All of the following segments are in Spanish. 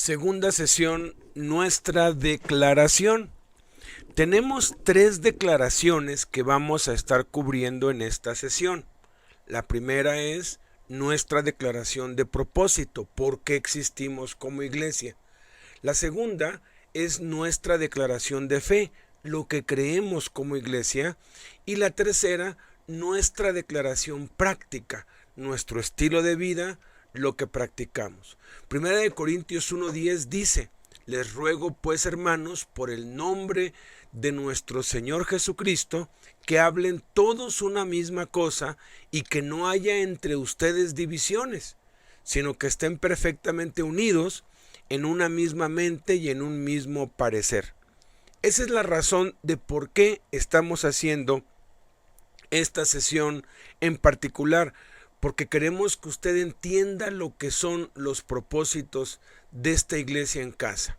Segunda sesión, nuestra declaración. Tenemos 3 declaraciones que vamos a estar cubriendo en esta sesión. La primera es nuestra declaración de propósito, por qué existimos como iglesia. La segunda es nuestra declaración de fe, lo que creemos como iglesia. Y la tercera, nuestra declaración práctica, nuestro estilo de vida, lo que practicamos. Primera de Corintios 1:10 dice: les ruego pues, hermanos, por el nombre de nuestro Señor Jesucristo, que hablen todos una misma cosa y que no haya entre ustedes divisiones, sino que estén perfectamente unidos en una misma mente y en un mismo parecer. Esa es la razón de por qué estamos haciendo esta sesión en particular, porque queremos que usted entienda lo que son los propósitos de esta iglesia en casa.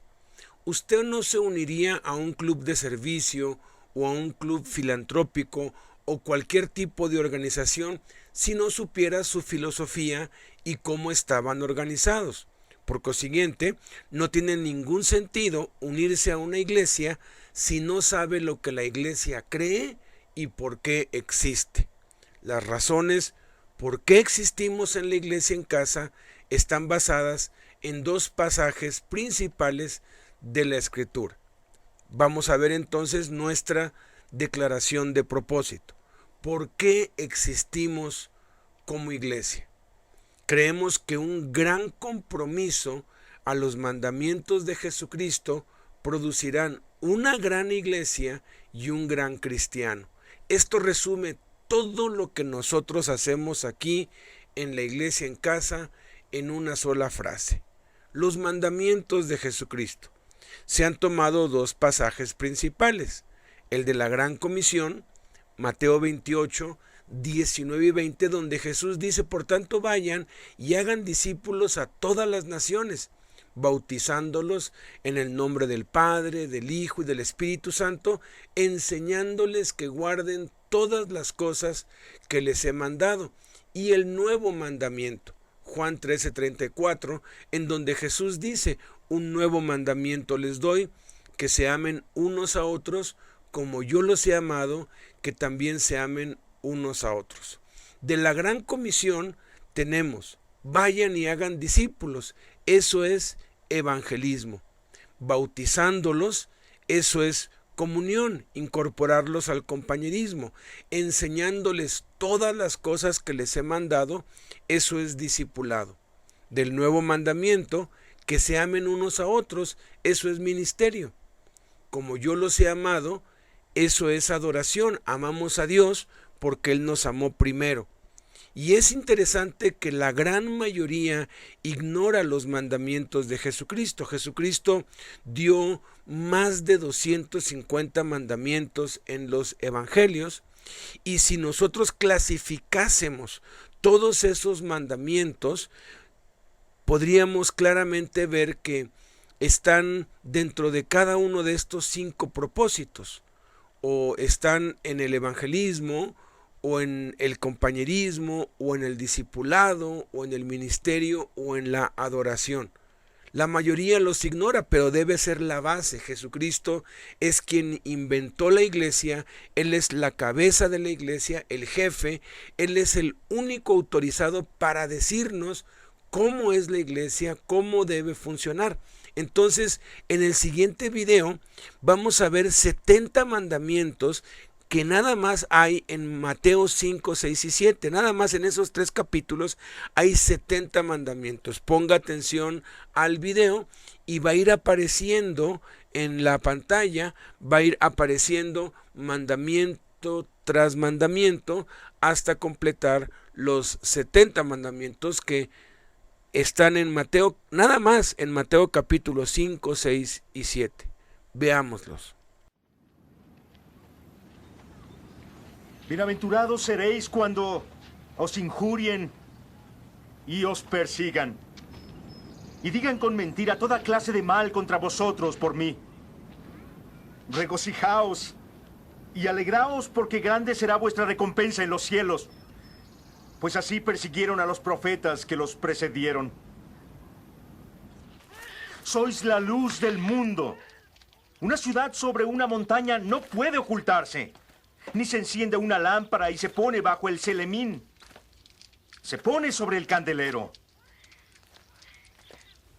Usted no se uniría a un club de servicio o a un club filantrópico o cualquier tipo de organización si no supiera su filosofía y cómo estaban organizados. Por consiguiente, no tiene ningún sentido unirse a una iglesia si no sabe lo que la iglesia cree y por qué existe. Las razones por qué existimos en la iglesia en casa están basadas en 2 pasajes principales de la Escritura. Vamos a ver entonces nuestra declaración de propósito. ¿Por qué existimos como iglesia? Creemos que un gran compromiso a los mandamientos de Jesucristo producirán una gran iglesia y un gran cristiano. Esto resume todo lo que nosotros hacemos aquí en la iglesia en casa en una sola frase: los mandamientos de Jesucristo. Se han tomado 2 pasajes principales: el de la Gran Comisión, Mateo 28, 19 y 20, donde Jesús dice: por tanto vayan y hagan discípulos a todas las naciones, bautizándolos en el nombre del Padre, del Hijo y del Espíritu Santo, enseñándoles que guarden todas las cosas que les he mandado. Y el nuevo mandamiento, Juan 13:34, en donde Jesús dice: un nuevo mandamiento les doy, que se amen unos a otros como yo los he amado, que también se amen unos a otros. De la Gran Comisión tenemos: vayan y hagan discípulos, eso es evangelismo. Bautizándolos, eso es comunión, incorporarlos al compañerismo. Enseñándoles todas las cosas que les he mandado, eso es discipulado. Del nuevo mandamiento, que se amen unos a otros, eso es ministerio. Como yo los he amado, eso es adoración. Amamos a Dios porque Él nos amó primero. Y es interesante que la gran mayoría ignora los mandamientos de Jesucristo. Jesucristo dio más de 250 mandamientos en los evangelios, y si nosotros clasificásemos todos esos mandamientos, podríamos claramente ver que están dentro de cada uno de estos 5 propósitos, o están en el evangelismo, o en el compañerismo, o en el discipulado, o en el ministerio, o en la adoración. La mayoría los ignora, pero debe ser la base. Jesucristo es quien inventó la iglesia, Él es la cabeza de la iglesia, el jefe, Él es el único autorizado para decirnos cómo es la iglesia, cómo debe funcionar. Entonces, en el siguiente video vamos a ver 70 mandamientos que nada más hay en Mateo 5, 6 y 7. Nada más en esos 3 capítulos hay 70 mandamientos. Ponga atención al video y va a ir apareciendo en la pantalla, va a ir apareciendo mandamiento tras mandamiento hasta completar los 70 mandamientos que están en Mateo, nada más en Mateo capítulo 5, 6 y 7. Veámoslos. Bienaventurados seréis cuando os injurien y os persigan, y digan con mentira toda clase de mal contra vosotros por mí. Regocijaos y alegraos, porque grande será vuestra recompensa en los cielos, pues así persiguieron a los profetas que los precedieron. Sois la luz del mundo. Una ciudad sobre una montaña no puede ocultarse. Ni se enciende una lámpara y se pone bajo el celemín. Se pone sobre el candelero,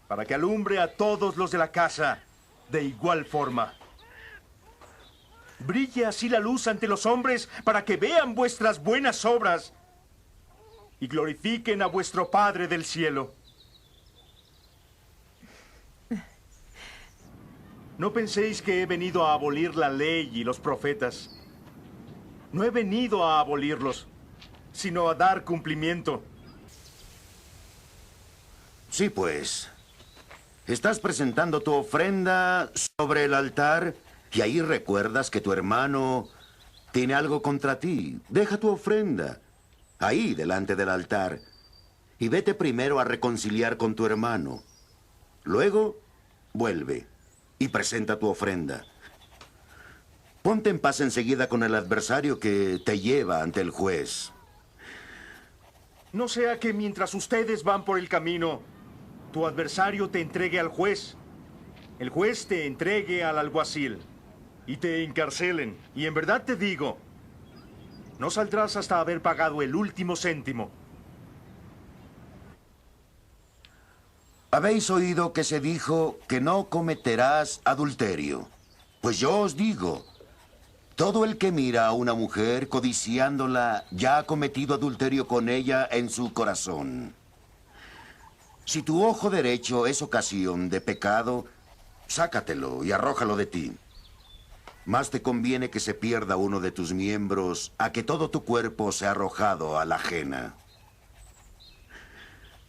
para que alumbre a todos los de la casa de igual forma. Brille así la luz ante los hombres, para que vean vuestras buenas obras y glorifiquen a vuestro Padre del cielo. No penséis que he venido a abolir la ley y los profetas. No he venido a abolirlos, sino a dar cumplimiento. Sí, pues. Estás presentando tu ofrenda sobre el altar y ahí recuerdas que tu hermano tiene algo contra ti. Deja tu ofrenda ahí delante del altar y vete primero a reconciliar con tu hermano. Luego, vuelve y presenta tu ofrenda. Ponte en paz enseguida con el adversario que te lleva ante el juez. No sea que mientras ustedes van por el camino, tu adversario te entregue al juez, el juez te entregue al alguacil y te encarcelen. Y en verdad te digo, no saldrás hasta haber pagado el último céntimo. Habéis oído que se dijo que no cometerás adulterio. Pues yo os digo, todo el que mira a una mujer codiciándola ya ha cometido adulterio con ella en su corazón. Si tu ojo derecho es ocasión de pecado, sácatelo y arrójalo de ti. Más te conviene que se pierda uno de tus miembros a que todo tu cuerpo sea arrojado a la ajena.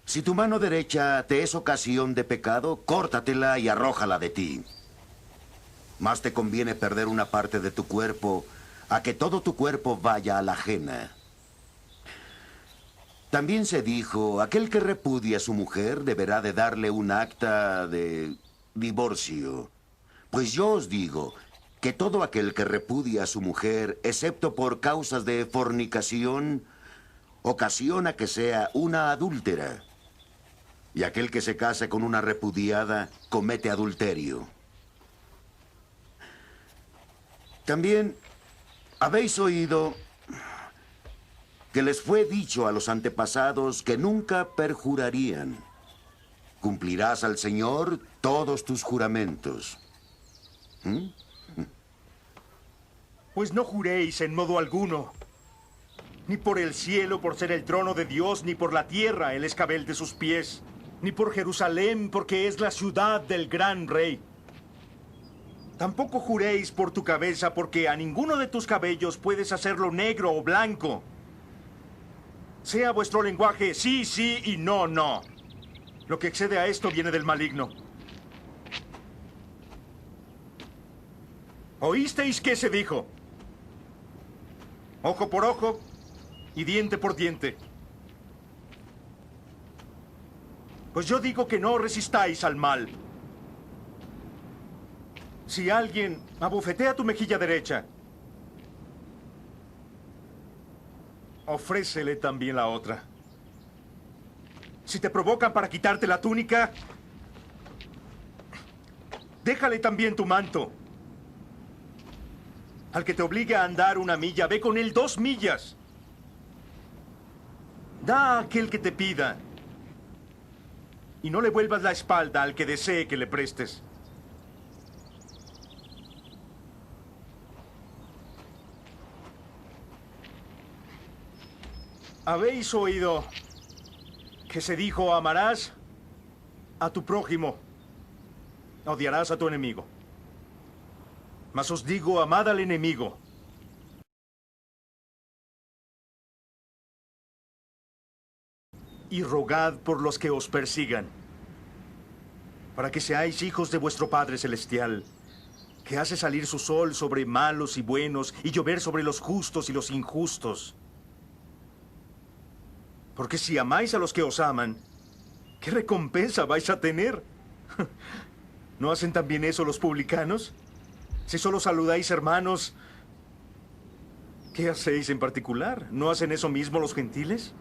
Si tu mano derecha te es ocasión de pecado, córtatela y arrójala de ti. Más te conviene perder una parte de tu cuerpo a que todo tu cuerpo vaya a la ajena. También se dijo, aquel que repudia a su mujer deberá de darle un acta de divorcio. Pues yo os digo que todo aquel que repudia a su mujer, excepto por causas de fornicación, ocasiona que sea una adúltera. Y aquel que se case con una repudiada comete adulterio. También habéis oído que les fue dicho a los antepasados que nunca perjurarían. Cumplirás al Señor todos tus juramentos. Pues no juréis en modo alguno, ni por el cielo por ser el trono de Dios, ni por la tierra el escabel de sus pies, ni por Jerusalén porque es la ciudad del gran rey. Tampoco juréis por tu cabeza, porque a ninguno de tus cabellos puedes hacerlo negro o blanco. Sea vuestro lenguaje sí, sí y no, no. Lo que excede a esto viene del maligno. ¿Oísteis qué se dijo? Ojo por ojo y diente por diente. Pues yo digo que no resistáis al mal. Si alguien abofetea tu mejilla derecha, ofrécele también la otra. Si te provocan para quitarte la túnica, déjale también tu manto. Al que te obligue a andar 1 milla, ve con él 2 millas. Da a aquel que te pida. Y no le vuelvas la espalda al que desee que le prestes. ¿Habéis oído que se dijo, amarás a tu prójimo, odiarás a tu enemigo? Mas os digo, amad al enemigo. Y rogad por los que os persigan, para que seáis hijos de vuestro Padre Celestial, que hace salir su sol sobre malos y buenos, y llover sobre los justos y los injustos. Porque si amáis a los que os aman, ¿qué recompensa vais a tener? ¿No hacen también eso los publicanos? Si solo saludáis hermanos, ¿qué hacéis en particular? ¿No hacen eso mismo los gentiles?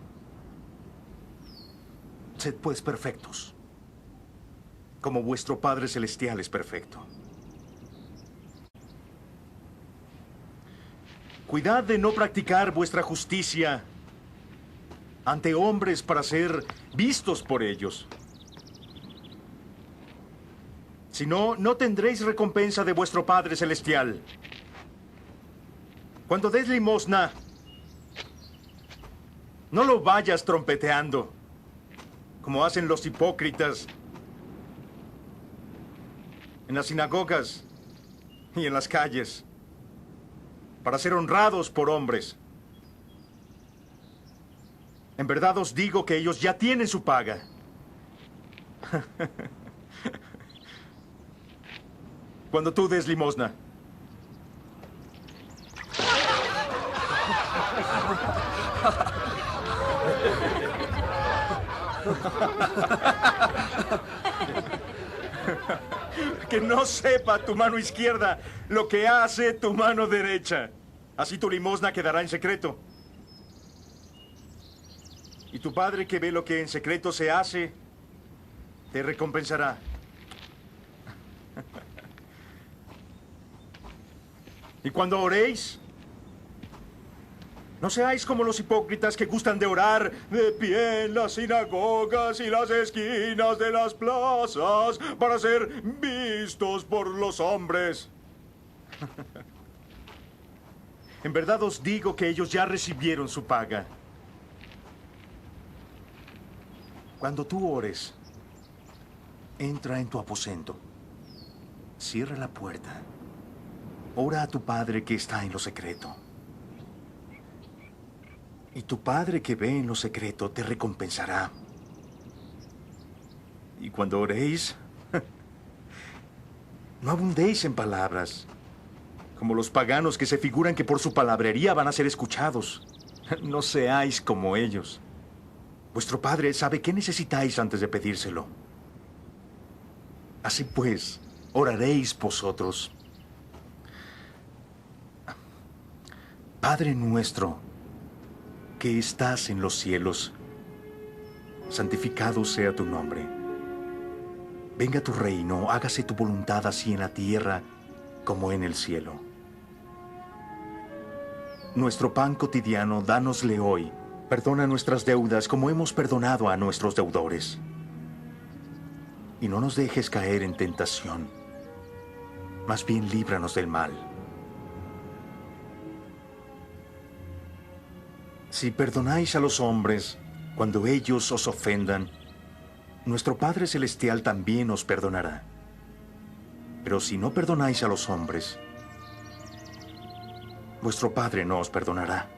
Sed pues perfectos, como vuestro Padre Celestial es perfecto. Cuidad de no practicar vuestra justicia ante hombres para ser vistos por ellos. Si no, no tendréis recompensa de vuestro Padre Celestial. Cuando des limosna, no lo vayas trompeteando, como hacen los hipócritas en las sinagogas y en las calles, para ser honrados por hombres. En verdad os digo que ellos ya tienen su paga. Cuando tú des limosna, que no sepa tu mano izquierda lo que hace tu mano derecha. Así tu limosna quedará en secreto. Y tu Padre que ve lo que en secreto se hace, te recompensará. Y cuando oréis, no seáis como los hipócritas que gustan de orar de pie en las sinagogas y las esquinas de las plazas para ser vistos por los hombres. En verdad os digo que ellos ya recibieron su paga. Cuando tú ores, entra en tu aposento, cierra la puerta, ora a tu Padre que está en lo secreto. Y tu Padre que ve en lo secreto te recompensará. Y cuando oréis, no abundéis en palabras, como los paganos que se figuran que por su palabrería van a ser escuchados. No seáis como ellos. Vuestro Padre sabe qué necesitáis antes de pedírselo. Así pues, oraréis vosotros. Padre nuestro, que estás en los cielos, santificado sea tu nombre. Venga tu reino, hágase tu voluntad así en la tierra como en el cielo. Nuestro pan cotidiano, dánosle hoy. Perdona nuestras deudas como hemos perdonado a nuestros deudores. Y no nos dejes caer en tentación. Más bien líbranos del mal. Si perdonáis a los hombres cuando ellos os ofendan, nuestro Padre Celestial también os perdonará. Pero si no perdonáis a los hombres, vuestro Padre no os perdonará.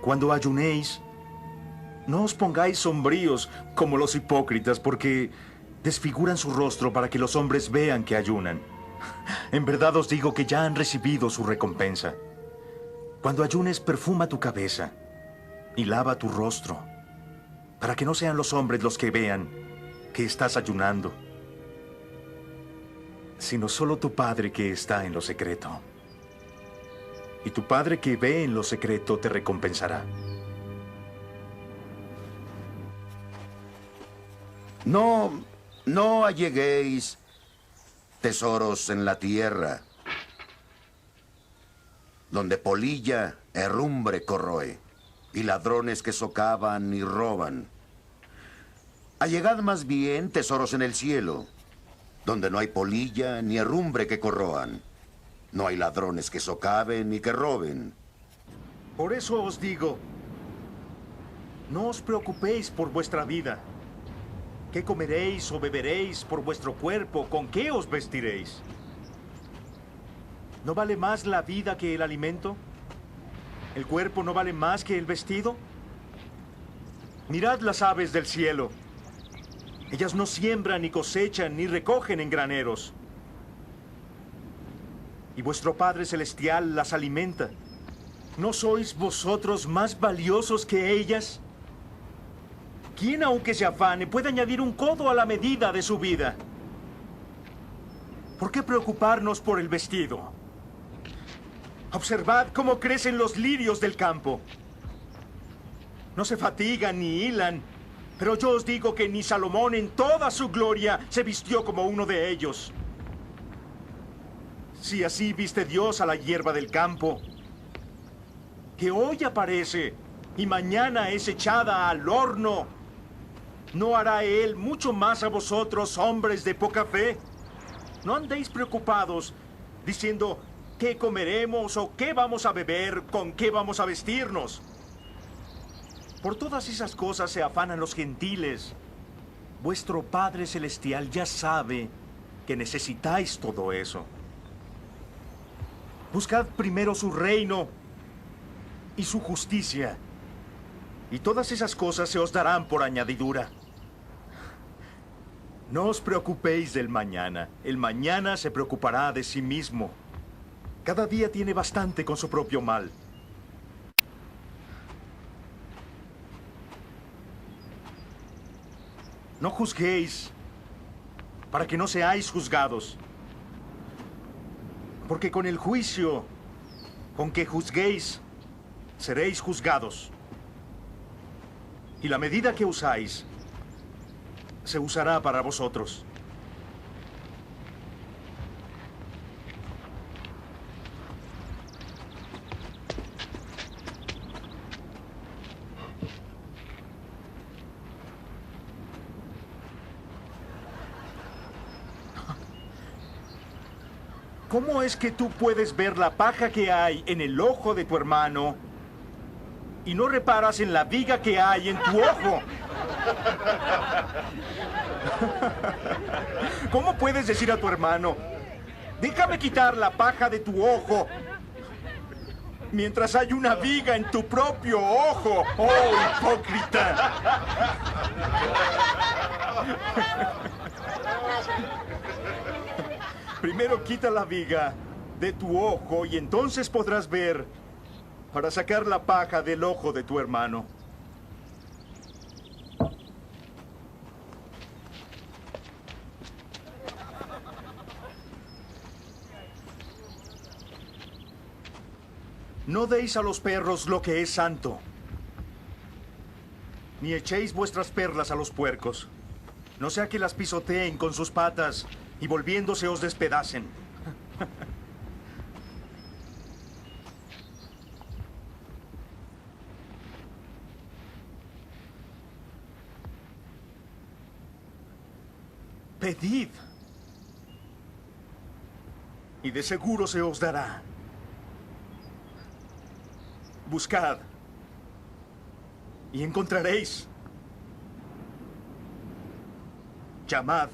Cuando ayunéis, no os pongáis sombríos como los hipócritas, porque desfiguran su rostro para que los hombres vean que ayunan. En verdad os digo que ya han recibido su recompensa. Cuando ayunes, perfuma tu cabeza y lava tu rostro, para que no sean los hombres los que vean que estás ayunando, sino solo tu Padre que está en lo secreto. Y tu Padre que ve en lo secreto te recompensará. No alleguéis tesoros en la tierra, donde polilla, herrumbre corroe, y ladrones que socavan y roban. Allegad más bien tesoros en el cielo, donde no hay polilla ni herrumbre que corroan. No hay ladrones que socaven ni que roben. Por eso os digo, no os preocupéis por vuestra vida. ¿Qué comeréis o beberéis? Por vuestro cuerpo, ¿con qué os vestiréis? ¿No vale más la vida que el alimento? ¿El cuerpo no vale más que el vestido? Mirad las aves del cielo. Ellas no siembran, ni cosechan, ni recogen en graneros. Y vuestro Padre Celestial las alimenta. ¿No sois vosotros más valiosos que ellas? ¿Quién, aunque se afane, puede añadir un codo a la medida de su vida? ¿Por qué preocuparnos por el vestido? Observad cómo crecen los lirios del campo. No se fatigan ni hilan. Pero yo os digo que ni Salomón en toda su gloria se vistió como uno de ellos. Si así viste Dios a la hierba del campo, que hoy aparece y mañana es echada al horno, ¿no hará Él mucho más a vosotros, hombres de poca fe? No andéis preocupados, diciendo, ¿qué comeremos o qué vamos a beber, con qué vamos a vestirnos? Por todas esas cosas se afanan los gentiles. Vuestro Padre Celestial ya sabe que necesitáis todo eso. Buscad primero su reino y su justicia, y todas esas cosas se os darán por añadidura. No os preocupéis del mañana. El mañana se preocupará de sí mismo. Cada día tiene bastante con su propio mal. No juzguéis, para que no seáis juzgados. Porque con el juicio con que juzguéis, seréis juzgados. Y la medida que usáis, se usará para vosotros. ¿Cómo es que tú puedes ver la paja que hay en el ojo de tu hermano y no reparas en la viga que hay en tu ojo? ¿Cómo puedes decir a tu hermano, déjame quitar la paja de tu ojo, mientras hay una viga en tu propio ojo? ¡Oh, hipócrita! Primero quita la viga de tu ojo y entonces podrás ver para sacar la paja del ojo de tu hermano. No deis a los perros lo que es santo, ni echéis vuestras perlas a los puercos, no sea que las pisoteen con sus patas y volviéndose os despedacen. Pedid, y de seguro se os dará. Buscad, y encontraréis. Llamad,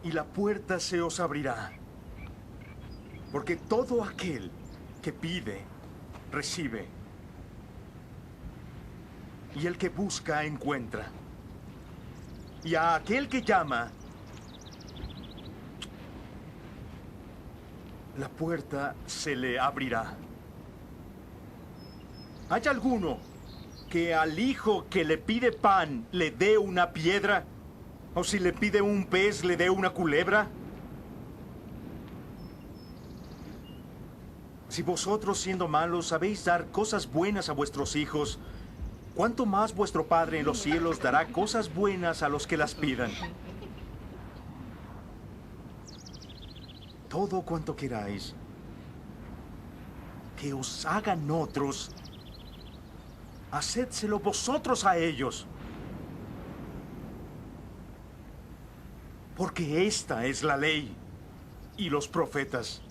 y la puerta se os abrirá. Porque todo aquel que pide, recibe. Y el que busca, encuentra. Y a aquel que llama, la puerta se le abrirá. ¿Hay alguno que al hijo que le pide pan le dé una piedra? ¿O si le pide un pez, le dé una culebra? Si vosotros, siendo malos, sabéis dar cosas buenas a vuestros hijos, ¿cuánto más vuestro Padre en los cielos dará cosas buenas a los que las pidan? Todo cuanto queráis que os hagan otros, hacedselo vosotros a ellos. Porque esta es la ley y los profetas.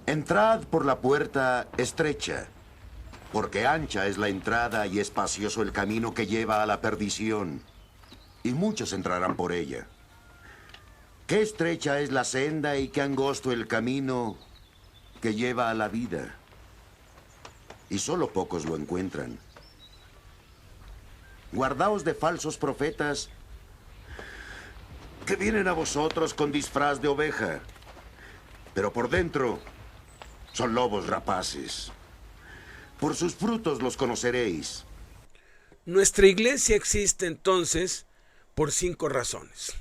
Entrad por la puerta estrecha, porque ancha es la entrada y espacioso el camino que lleva a la perdición, y muchos entrarán por ella. Qué estrecha es la senda y qué angosto el camino que lleva a la vida, y solo pocos lo encuentran. Guardaos de falsos profetas que vienen a vosotros con disfraz de oveja, pero por dentro son lobos rapaces. Por sus frutos los conoceréis. Nuestra iglesia existe entonces por 5 razones.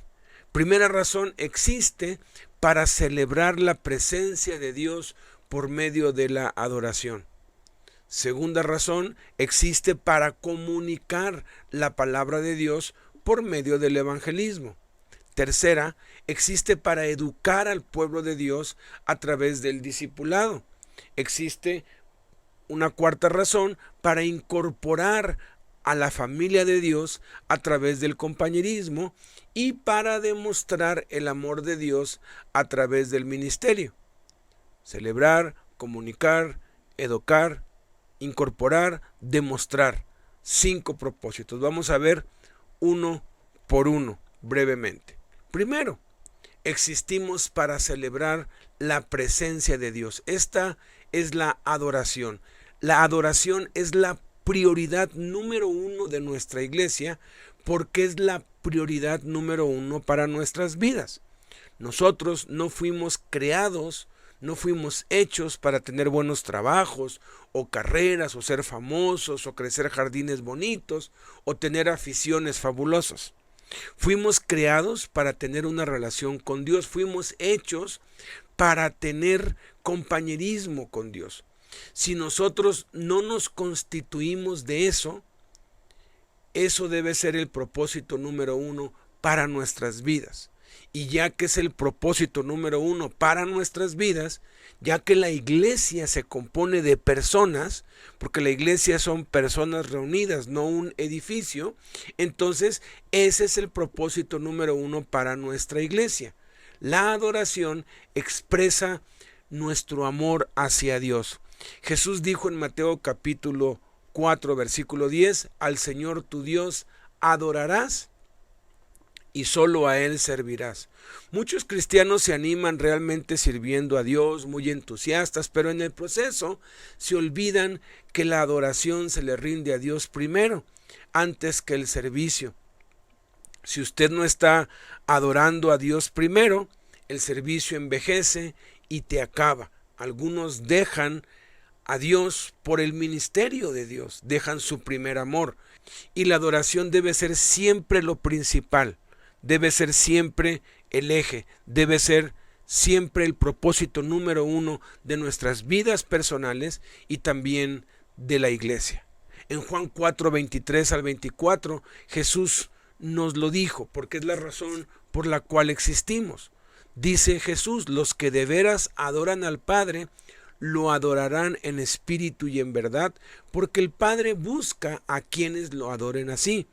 Primera razón, existe para celebrar la presencia de Dios por medio de la adoración. Segunda razón, existe para comunicar la palabra de Dios por medio del evangelismo. Tercera, existe para educar al pueblo de Dios a través del discipulado. Existe una cuarta razón, para incorporar a la familia de Dios a través del compañerismo y para demostrar el amor de Dios a través del ministerio. Celebrar, comunicar, educar, incorporar, demostrar. 5 propósitos. Vamos a ver uno por uno brevemente. Primero, existimos para celebrar la presencia de Dios. Esta es la adoración. La adoración es la prioridad número 1 de nuestra iglesia porque es la prioridad número 1 para nuestras vidas. Nosotros no fuimos creados, no fuimos hechos para tener buenos trabajos o carreras o ser famosos o crecer jardines bonitos o tener aficiones fabulosas. Fuimos creados para tener una relación con Dios. Fuimos hechos para tener compañerismo con Dios. Si nosotros no nos constituimos de eso, eso debe ser el propósito número 1 para nuestras vidas. Y ya que es el propósito número 1 para nuestras vidas, ya que la iglesia se compone de personas, porque la iglesia son personas reunidas, no un edificio, entonces ese es el propósito número 1 para nuestra iglesia. La adoración expresa nuestro amor hacia Dios. Jesús dijo en Mateo capítulo 4, versículo 10, al Señor tu Dios adorarás y solo a Él servirás. Muchos cristianos se animan realmente sirviendo a Dios, muy entusiastas, pero en el proceso se olvidan que la adoración se le rinde a Dios primero, antes que el servicio. Si usted no está adorando a Dios primero, el servicio envejece y te acaba. Algunos dejan a Dios por el ministerio de Dios, dejan su primer amor. Y la adoración debe ser siempre lo principal, debe ser siempre el eje, debe ser siempre el propósito número 1 de nuestras vidas personales y también de la iglesia. En Juan 4, 23 al 24, Jesús nos lo dijo, porque es la razón por la cual existimos. Dice Jesús, los que de veras adoran al Padre, lo adorarán en espíritu y en verdad, porque el Padre busca a quienes lo adoren así.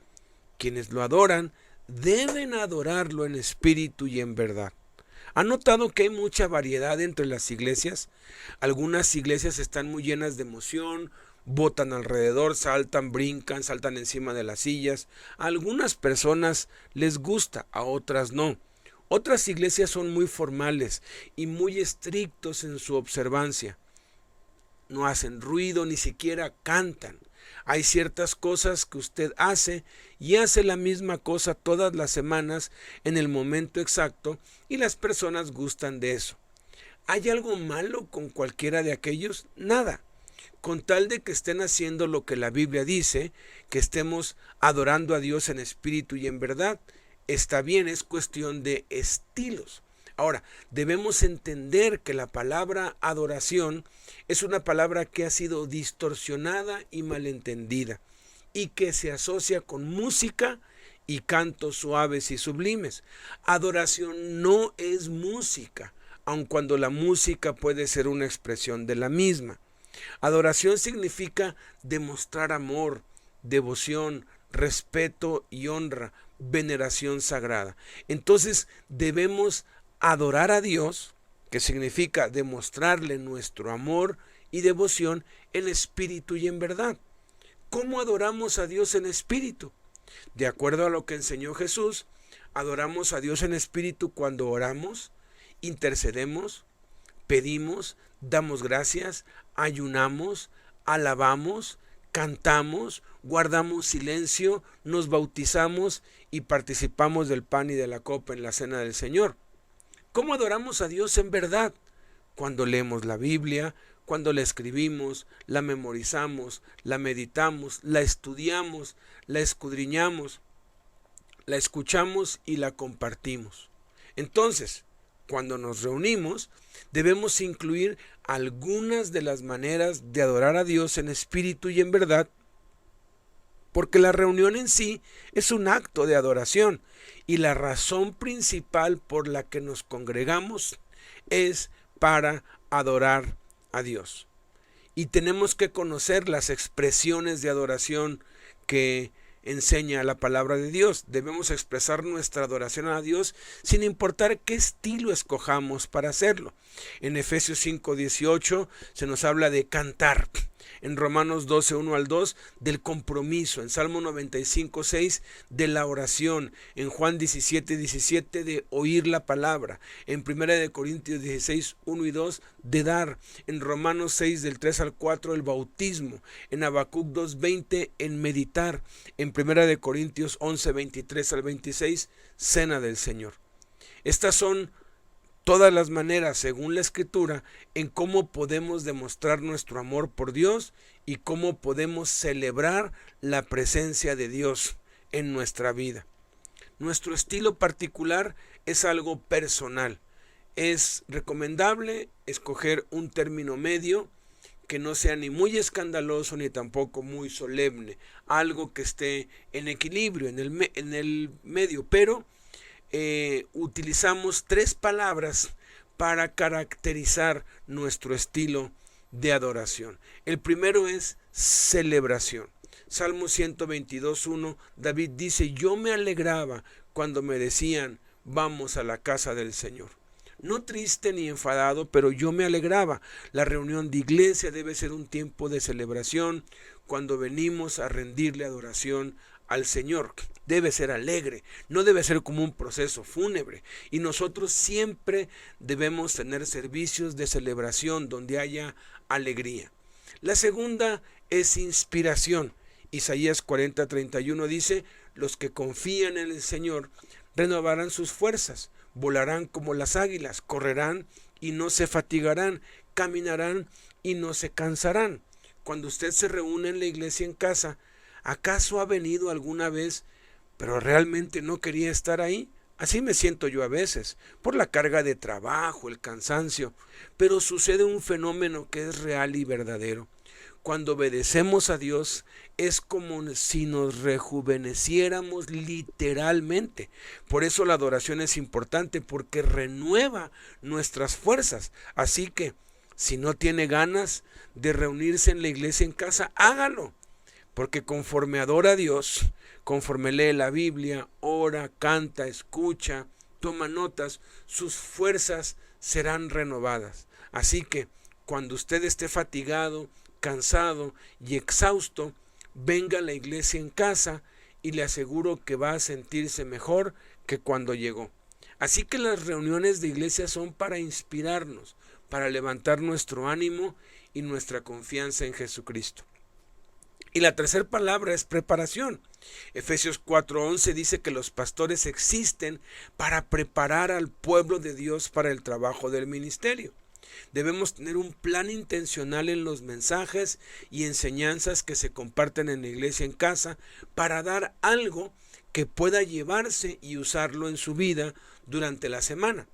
Quienes lo adoran deben adorarlo en espíritu y en verdad. ¿Han notado que hay mucha variedad entre las iglesias? Algunas iglesias están muy llenas de emoción, botan alrededor, saltan, brincan, saltan encima de las sillas. A algunas personas les gusta, a otras no. Otras iglesias son muy formales y muy estrictos en su observancia. No hacen ruido, ni siquiera cantan. Hay ciertas cosas que usted hace y hace la misma cosa todas las semanas en el momento exacto y las personas gustan de eso. ¿Hay algo malo con cualquiera de aquellos? Nada. Con tal de que estén haciendo lo que la Biblia dice, que estemos adorando a Dios en espíritu y en verdad, está bien, es cuestión de estilos. Ahora, debemos entender que la palabra adoración es una palabra que ha sido distorsionada y malentendida y que se asocia con música y cantos suaves y sublimes. Adoración no es música, aun cuando la música puede ser una expresión de la misma. Adoración significa demostrar amor, devoción, respeto y honra, veneración sagrada. Entonces debemos adorar a Dios, que significa demostrarle nuestro amor y devoción en espíritu y en verdad. ¿Cómo adoramos a Dios en espíritu? De acuerdo a lo que enseñó Jesús, adoramos a Dios en espíritu cuando oramos, intercedemos, pedimos, damos gracias, ayunamos, alabamos, cantamos, guardamos silencio, nos bautizamos y participamos del pan y de la copa en la cena del Señor. ¿Cómo adoramos a Dios en verdad? Cuando leemos la Biblia, cuando la escribimos, la memorizamos, la meditamos, la estudiamos, la escudriñamos, la escuchamos y la compartimos. Entonces, cuando nos reunimos, debemos incluir algunas de las maneras de adorar a Dios en espíritu y en verdad, porque la reunión en sí es un acto de adoración y la razón principal por la que nos congregamos es para adorar a Dios. Y tenemos que conocer las expresiones de adoración que enseña la palabra de Dios. Debemos expresar nuestra adoración a Dios sin importar qué estilo escojamos para hacerlo. En Efesios 5:18 se nos habla de cantar. En Romanos 12:1-2 del compromiso. En Salmo 95:6 de la oración. En Juan 17:17 de oír la palabra. En 1 Corintios 16:1-2 de dar. En Romanos 6 del 3-4 el bautismo. En Habacuc 2:20 en meditar. En 1 Corintios 11:23-26 cena del Señor. Estas son todas las maneras, según la Escritura, en cómo podemos demostrar nuestro amor por Dios y cómo podemos celebrar la presencia de Dios en nuestra vida. Nuestro estilo particular es algo personal. Es recomendable escoger un término medio que no sea ni muy escandaloso ni tampoco muy solemne, algo que esté en equilibrio, en el medio, pero utilizamos 3 palabras para caracterizar nuestro estilo de adoración. El primero es celebración. Salmo 122:1, David dice: yo me alegraba cuando me decían, vamos a la casa del Señor. No triste ni enfadado, pero yo me alegraba. La reunión de iglesia debe ser un tiempo de celebración cuando venimos a rendirle adoración al Señor. Debe ser alegre, no debe ser como un proceso fúnebre. Y nosotros siempre debemos tener servicios de celebración donde haya alegría. La segunda es inspiración. Isaías 40:31 dice: los que confían en el Señor renovarán sus fuerzas, volarán como las águilas, correrán y no se fatigarán, caminarán y no se cansarán. Cuando usted se reúne en la iglesia en casa, ¿acaso ha venido alguna vez, pero realmente no quería estar ahí? Así me siento yo a veces, por la carga de trabajo, el cansancio, pero sucede un fenómeno que es real y verdadero. Cuando obedecemos a Dios es como si nos rejuveneciéramos literalmente. Por eso la adoración es importante, porque renueva nuestras fuerzas. Así que si no tiene ganas de reunirse en la iglesia en casa, hágalo. Porque conforme adora a Dios, conforme lee la Biblia, ora, canta, escucha, toma notas, sus fuerzas serán renovadas. Así que cuando usted esté fatigado, cansado y exhausto, venga a la iglesia en casa y le aseguro que va a sentirse mejor que cuando llegó. Así que las reuniones de iglesia son para inspirarnos, para levantar nuestro ánimo y nuestra confianza en Jesucristo. Y la tercera palabra es preparación. Efesios 4:11 dice que los pastores existen para preparar al pueblo de Dios para el trabajo del ministerio. Debemos tener un plan intencional en los mensajes y enseñanzas que se comparten en la iglesia en casa para dar algo que pueda llevarse y usarlo en su vida durante la semana.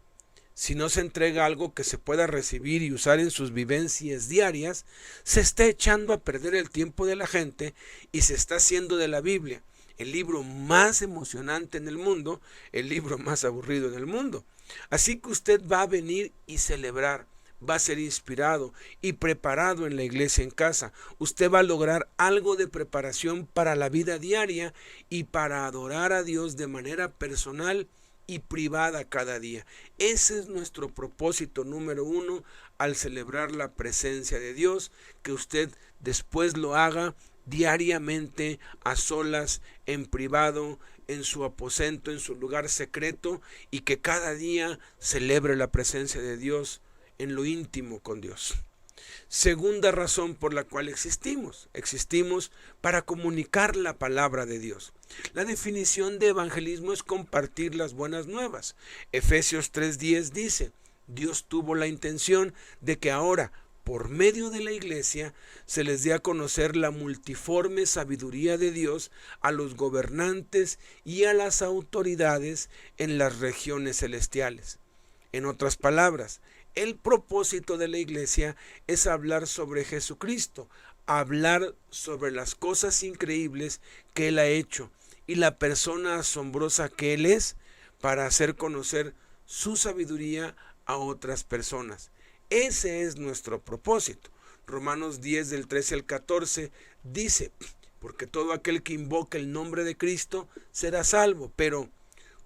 Si no se entrega algo que se pueda recibir y usar en sus vivencias diarias, se está echando a perder el tiempo de la gente y se está haciendo de la Biblia el libro más emocionante en el mundo, el libro más aburrido en el mundo. Así que usted va a venir y celebrar, va a ser inspirado y preparado en la iglesia en casa. Usted va a lograr algo de preparación para la vida diaria y para adorar a Dios de manera personal y privada cada día. Ese es nuestro propósito número 1 al celebrar la presencia de Dios, que usted después lo haga diariamente, a solas, en privado, en su aposento, en su lugar secreto, y que cada día celebre la presencia de Dios en lo íntimo con Dios. Segunda razón por la cual existimos para comunicar la palabra de Dios. La definición de evangelismo es compartir las buenas nuevas. Efesios 3:10 dice: Dios tuvo la intención de que ahora, por medio de la iglesia, se les dé a conocer la multiforme sabiduría de Dios a los gobernantes y a las autoridades en las regiones celestiales. En otras palabras, el propósito de la iglesia es hablar sobre Jesucristo, hablar sobre las cosas increíbles que Él ha hecho y la persona asombrosa que Él es, para hacer conocer su sabiduría a otras personas. Ese es nuestro propósito. Romanos 10 del 13 al 14 dice: porque todo aquel que invoque el nombre de Cristo será salvo. Pero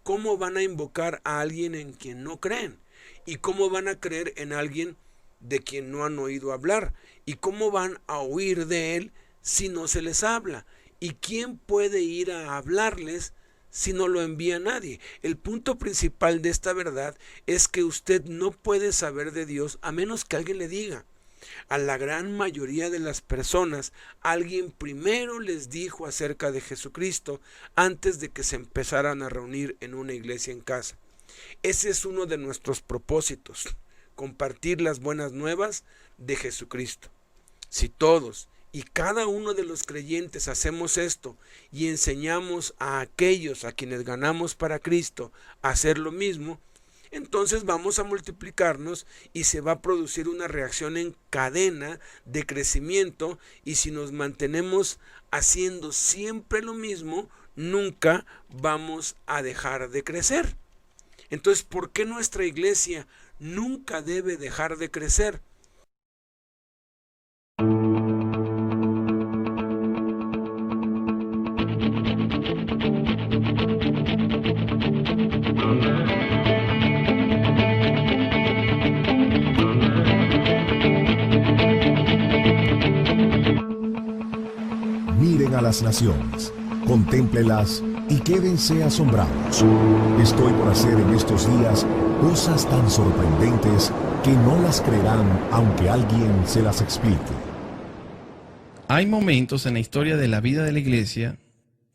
¿cómo van a invocar a alguien en quien no creen? ¿Y cómo van a creer en alguien de quien no han oído hablar? ¿Y cómo van a oír de él si no se les habla? ¿Y quién puede ir a hablarles si no lo envía nadie? El punto principal de esta verdad es que usted no puede saber de Dios a menos que alguien le diga. A la gran mayoría de las personas, alguien primero les dijo acerca de Jesucristo antes de que se empezaran a reunir en una iglesia en casa. Ese es uno de nuestros propósitos: compartir las buenas nuevas de Jesucristo. Si todos y cada uno de los creyentes hacemos esto y enseñamos a aquellos a quienes ganamos para Cristo a hacer lo mismo, entonces vamos a multiplicarnos y se va a producir una reacción en cadena de crecimiento, y si nos mantenemos haciendo siempre lo mismo, nunca vamos a dejar de crecer. Entonces, ¿por qué nuestra iglesia nunca debe dejar de crecer? Miren a las naciones, contémplelas y quédense asombrados. Estoy por hacer en estos días cosas tan sorprendentes que no las creerán aunque alguien se las explique. Hay momentos en la historia de la vida de la iglesia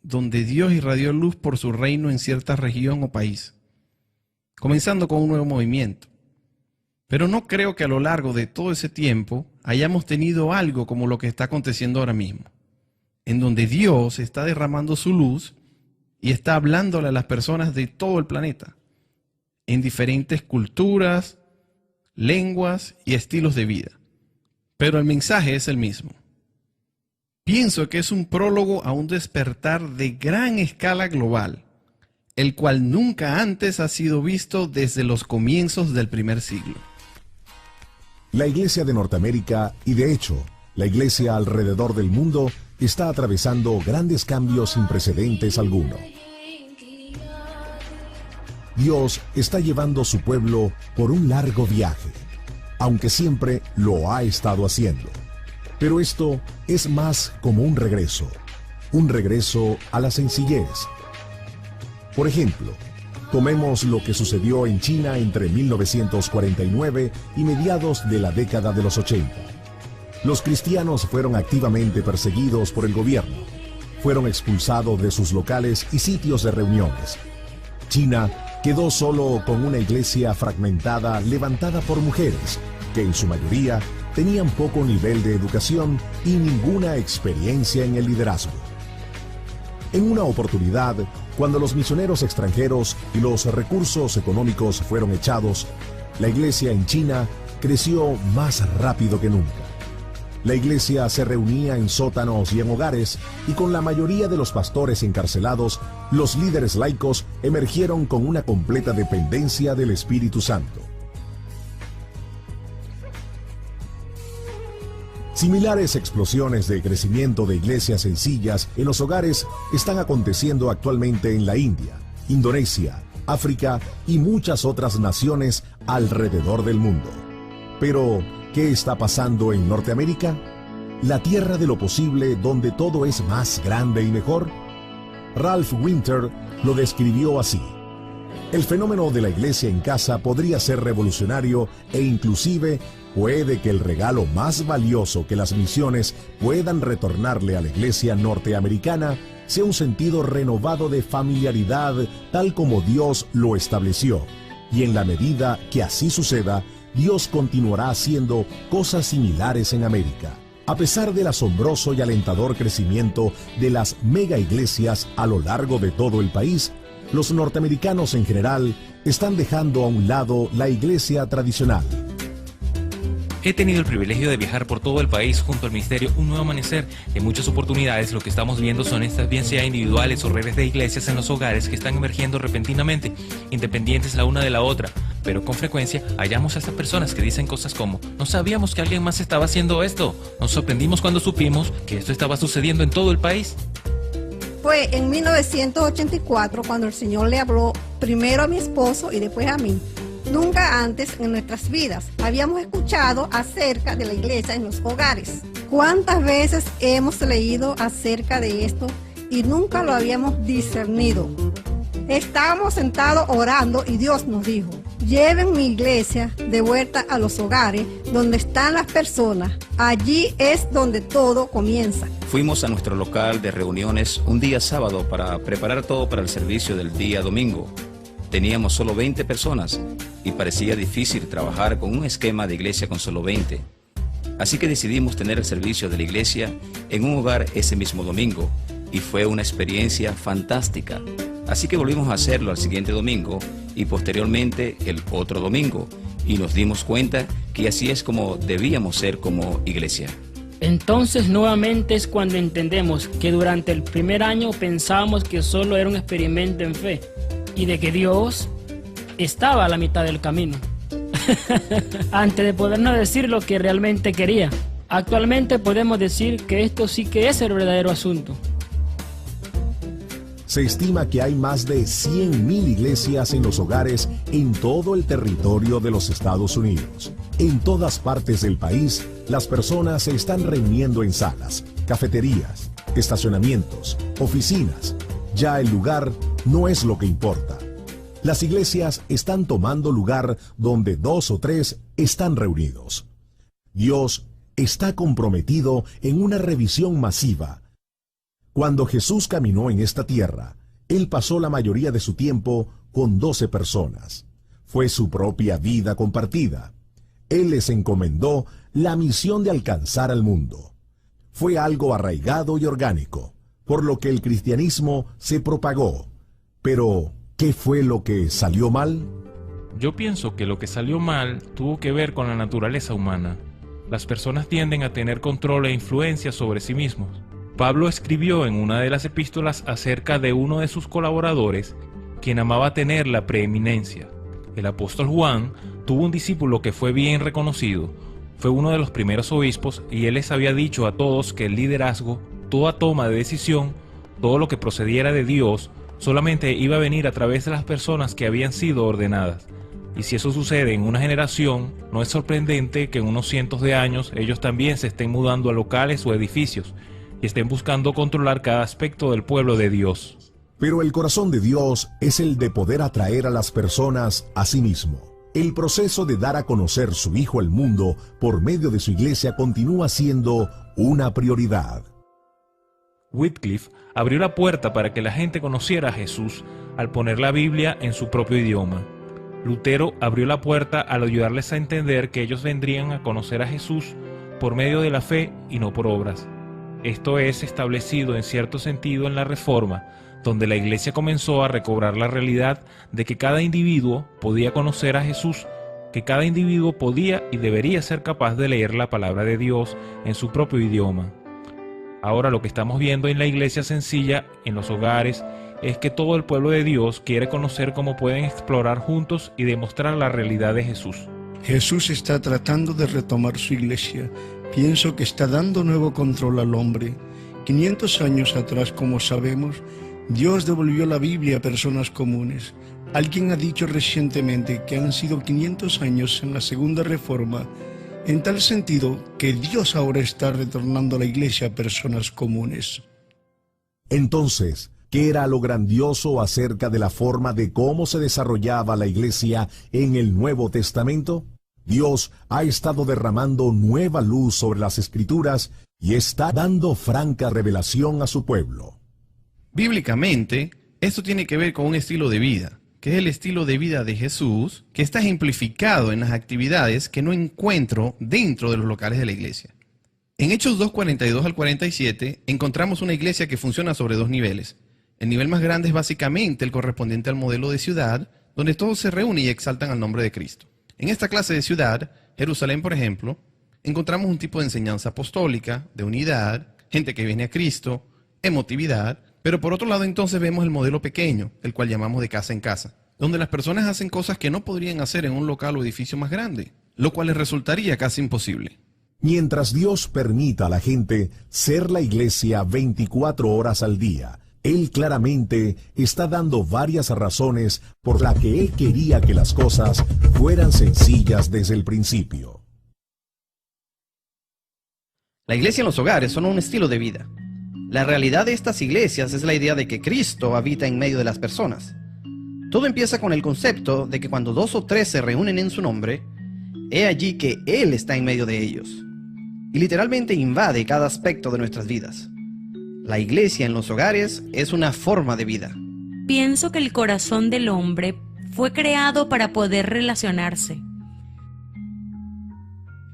donde Dios irradió luz por su reino en cierta región o país, comenzando con un nuevo movimiento. Pero no creo que a lo largo de todo ese tiempo hayamos tenido algo como lo que está aconteciendo ahora mismo, en donde Dios está derramando su luz y está hablándole a las personas de todo el planeta, en diferentes culturas, lenguas y estilos de vida. Pero el mensaje es el mismo. Pienso que es un prólogo a un despertar de gran escala global, el cual nunca antes ha sido visto desde los comienzos del primer siglo. La iglesia de Norteamérica, y de hecho, la iglesia alrededor del mundo, está atravesando grandes cambios sin precedentes alguno. Dios está llevando a su pueblo por un largo viaje, aunque siempre lo ha estado haciendo. Pero esto es más como un regreso a la sencillez. Por ejemplo, tomemos lo que sucedió en China entre 1949 y mediados de la década de los 80. Los cristianos fueron activamente perseguidos por el gobierno. Fueron expulsados de sus locales y sitios de reuniones. China quedó solo con una iglesia fragmentada levantada por mujeres, que en su mayoría tenían poco nivel de educación y ninguna experiencia en el liderazgo. En una oportunidad, cuando los misioneros extranjeros y los recursos económicos fueron echados, la iglesia en China creció más rápido que nunca. La iglesia se reunía en sótanos y en hogares, y con la mayoría de los pastores encarcelados, los líderes laicos emergieron con una completa dependencia del Espíritu Santo. Similares explosiones de crecimiento de iglesias sencillas en los hogares están aconteciendo actualmente en la India, Indonesia, África y muchas otras naciones alrededor del mundo. Pero, ¿qué está pasando en Norteamérica? ¿La tierra de lo posible donde todo es más grande y mejor? Ralph Winter lo describió así: el fenómeno de la iglesia en casa podría ser revolucionario e inclusive puede que el regalo más valioso que las misiones puedan retornarle a la iglesia norteamericana sea un sentido renovado de familiaridad tal como Dios lo estableció. Y en la medida que así suceda, Dios continuará haciendo cosas similares en América. A pesar del asombroso y alentador crecimiento de las mega iglesias a lo largo de todo el país, los norteamericanos en general están dejando a un lado la iglesia tradicional. He tenido el privilegio de viajar por todo el país junto al ministerio Un Nuevo Amanecer. En muchas oportunidades lo que estamos viendo son estas, bien sea individuales o redes de iglesias en los hogares que están emergiendo repentinamente, independientes la una de la otra. Pero con frecuencia hallamos a estas personas que dicen cosas como: no sabíamos que alguien más estaba haciendo esto, nos sorprendimos cuando supimos que esto estaba sucediendo en todo el país. Fue en 1984 cuando el Señor le habló primero a mi esposo y después a mí. Nunca antes en nuestras vidas habíamos escuchado acerca de la iglesia en los hogares. ¿Cuántas veces hemos leído acerca de esto y nunca lo habíamos discernido? Estábamos sentados orando y Dios nos dijo: lleven mi iglesia de vuelta a los hogares donde están las personas. Allí es donde todo comienza. Fuimos a nuestro local de reuniones un día sábado para preparar todo para el servicio del día domingo. Teníamos solo 20 personas y parecía difícil trabajar con un esquema de iglesia con solo 20. Así que decidimos tener el servicio de la iglesia en un hogar ese mismo domingo y fue una experiencia fantástica. Así que volvimos a hacerlo al siguiente domingo y posteriormente el otro domingo y nos dimos cuenta que así es como debíamos ser como iglesia. Entonces nuevamente es cuando entendemos que durante el primer año pensábamos que solo era un experimento en fe y de que Dios estaba a la mitad del camino antes de podernos decir lo que realmente quería. Actualmente podemos decir que esto sí que es el verdadero asunto. Se estima que hay más de 100.000 iglesias en los hogares en todo el territorio de los Estados Unidos. En todas partes del país, las personas se están reuniendo en salas, cafeterías, estacionamientos, oficinas. Ya el lugar no es lo que importa. Las iglesias están tomando lugar donde 2 o 3 están reunidos. Dios está comprometido en una revisión masiva. Cuando Jesús caminó en esta tierra, Él pasó la mayoría de su tiempo con 12 personas. Fue su propia vida compartida. Él les encomendó la misión de alcanzar al mundo. Fue algo arraigado y orgánico, por lo que el cristianismo se propagó. Pero, ¿qué fue lo que salió mal? Yo pienso que lo que salió mal tuvo que ver con la naturaleza humana. Las personas tienden a tener control e influencia sobre sí mismos. Pablo escribió en una de las epístolas acerca de uno de sus colaboradores, quien amaba tener la preeminencia. El apóstol Juan tuvo un discípulo que fue bien reconocido, fue uno de los primeros obispos y él les había dicho a todos que el liderazgo, toda toma de decisión, todo lo que procediera de Dios, solamente iba a venir a través de las personas que habían sido ordenadas. Y si eso sucede en una generación, no es sorprendente que en unos cientos de años ellos también se estén mudando a locales o edificios y estén buscando controlar cada aspecto del pueblo de Dios. Pero el corazón de Dios es el de poder atraer a las personas a sí mismo. El proceso de dar a conocer su Hijo al mundo por medio de su iglesia continúa siendo una prioridad. Wycliffe abrió la puerta para que la gente conociera a Jesús al poner la Biblia en su propio idioma. Lutero abrió la puerta al ayudarles a entender que ellos vendrían a conocer a Jesús por medio de la fe y no por obras. Esto es establecido en cierto sentido en la Reforma, donde la Iglesia comenzó a recobrar la realidad de que cada individuo podía conocer a Jesús, que cada individuo podía y debería ser capaz de leer la palabra de Dios en su propio idioma. Ahora lo que estamos viendo en la iglesia sencilla, en los hogares, es que todo el pueblo de Dios quiere conocer cómo pueden explorar juntos y demostrar la realidad de Jesús. Jesús está tratando de retomar su iglesia. Pienso que está dando nuevo control al hombre. 500 años atrás, como sabemos, Dios devolvió la Biblia a personas comunes. Alguien ha dicho recientemente que han sido 500 años en la Segunda Reforma, en tal sentido que Dios ahora está retornando a la iglesia a personas comunes. Entonces, ¿qué era lo grandioso acerca de la forma de cómo se desarrollaba la iglesia en el Nuevo Testamento? Dios ha estado derramando nueva luz sobre las Escrituras y está dando franca revelación a su pueblo. Bíblicamente, esto tiene que ver con un estilo de vida, que es el estilo de vida de Jesús, que está ejemplificado en las actividades que no encuentro dentro de los locales de la iglesia. En Hechos 2:42 al 47, encontramos una iglesia que funciona sobre 2 niveles. El nivel más grande es básicamente el correspondiente al modelo de ciudad, donde todos se reúnen y exaltan al nombre de Cristo. En esta clase de ciudad, Jerusalén, por ejemplo, encontramos un tipo de enseñanza apostólica, de unidad, gente que viene a Cristo, emotividad, pero por otro lado entonces vemos el modelo pequeño, el cual llamamos de casa en casa, donde las personas hacen cosas que no podrían hacer en un local o edificio más grande, lo cual les resultaría casi imposible. Mientras Dios permita a la gente ser la iglesia 24 horas al día, Él claramente está dando varias razones por las que Él quería que las cosas fueran sencillas desde el principio. La iglesia en los hogares son un estilo de vida. La realidad de estas iglesias es la idea de que Cristo habita en medio de las personas. Todo empieza con el concepto de que cuando 2 o 3 se reúnen en su nombre, he allí que Él está en medio de ellos. Y literalmente invade cada aspecto de nuestras vidas. La iglesia en los hogares es una forma de vida. Pienso que el corazón del hombre fue creado para poder relacionarse.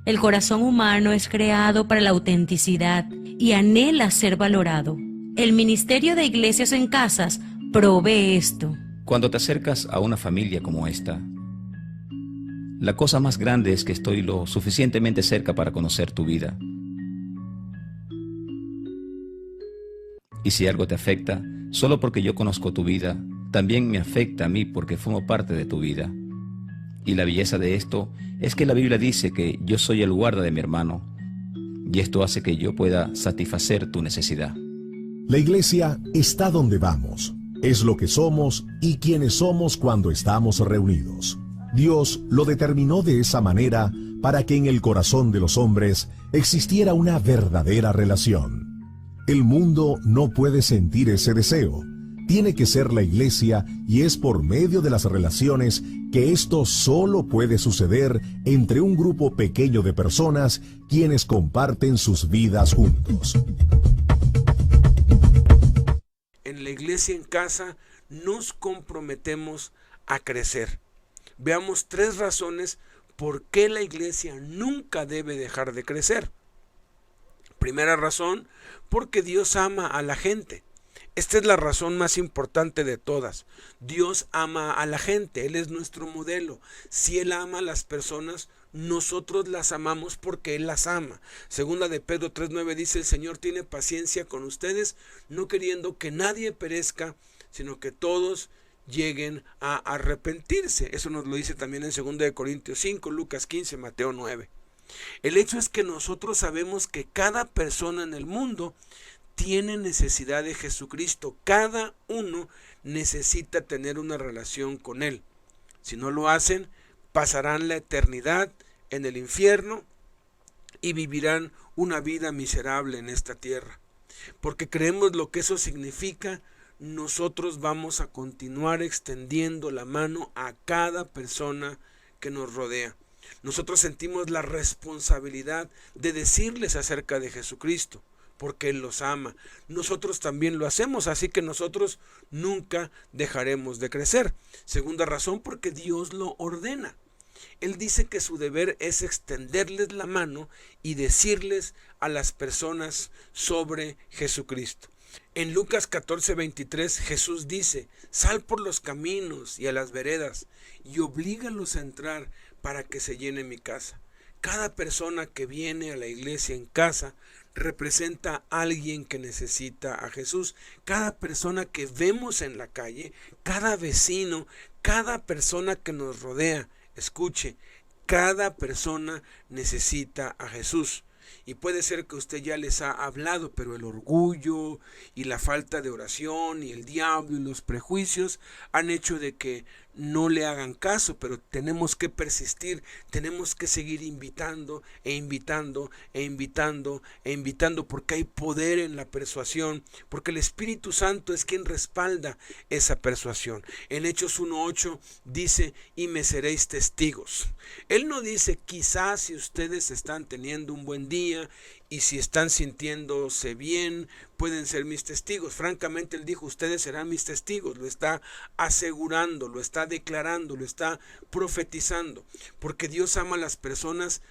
El corazón humano es creado para la autenticidad y anhela ser valorado. El ministerio de iglesias en casas provee esto. Cuando te acercas a una familia como esta, la cosa más grande es que estoy lo suficientemente cerca para conocer tu vida. Y si algo te afecta, solo porque yo conozco tu vida, también me afecta a mí porque formo parte de tu vida. Y la belleza de esto es que la Biblia dice que yo soy el guarda de mi hermano, y esto hace que yo pueda satisfacer tu necesidad. La iglesia está donde vamos, es lo que somos y quienes somos cuando estamos reunidos. Dios lo determinó de esa manera para que en el corazón de los hombres existiera una verdadera relación. El mundo no puede sentir ese deseo. Tiene que ser la iglesia y es por medio de las relaciones que esto solo puede suceder entre un grupo pequeño de personas quienes comparten sus vidas juntos. En la iglesia en casa nos comprometemos a crecer. Veamos 3 razones por qué la iglesia nunca debe dejar de crecer. Primera razón, porque Dios ama a la gente. Esta es la razón más importante de todas. Dios ama a la gente, Él es nuestro modelo. Si Él ama a las personas, nosotros las amamos porque Él las ama. Segunda de Pedro 3:9 dice, el Señor tiene paciencia con ustedes, no queriendo que nadie perezca, sino que todos lleguen a arrepentirse. Eso nos lo dice también en 2 de Corintios 5, Lucas 15, Mateo 9. El hecho es que nosotros sabemos que cada persona en el mundo tiene necesidad de Jesucristo. Cada uno necesita tener una relación con Él. Si no lo hacen, pasarán la eternidad en el infierno y vivirán una vida miserable en esta tierra. Porque creemos lo que eso significa, nosotros vamos a continuar extendiendo la mano a cada persona que nos rodea. Nosotros sentimos la responsabilidad de decirles acerca de Jesucristo, porque Él los ama. Nosotros también lo hacemos, así que nosotros nunca dejaremos de crecer. Segunda razón, porque Dios lo ordena. Él dice que su deber es extenderles la mano y decirles a las personas sobre Jesucristo. En Lucas 14:23 Jesús dice, sal por los caminos y a las veredas y oblígalos a entrar para que se llene mi casa. Cada persona que viene a la iglesia en casa representa a alguien que necesita a Jesús. Cada persona que vemos en la calle, cada vecino, cada persona que nos rodea, escuche, cada persona necesita a Jesús. Y puede ser que usted ya les ha hablado, pero el orgullo y la falta de oración y el diablo y los prejuicios han hecho de que no le hagan caso, pero tenemos que persistir, tenemos que seguir invitando e invitando e invitando e invitando, porque hay poder en la persuasión, porque el Espíritu Santo es quien respalda esa persuasión. En Hechos 1:8 dice, y me seréis testigos. Él no dice, quizás si ustedes están teniendo un buen día y si están sintiéndose bien, pueden ser mis testigos. Francamente, Él dijo, ustedes serán mis testigos. Lo está asegurando, lo está declarando, lo está profetizando. Porque Dios ama a las personas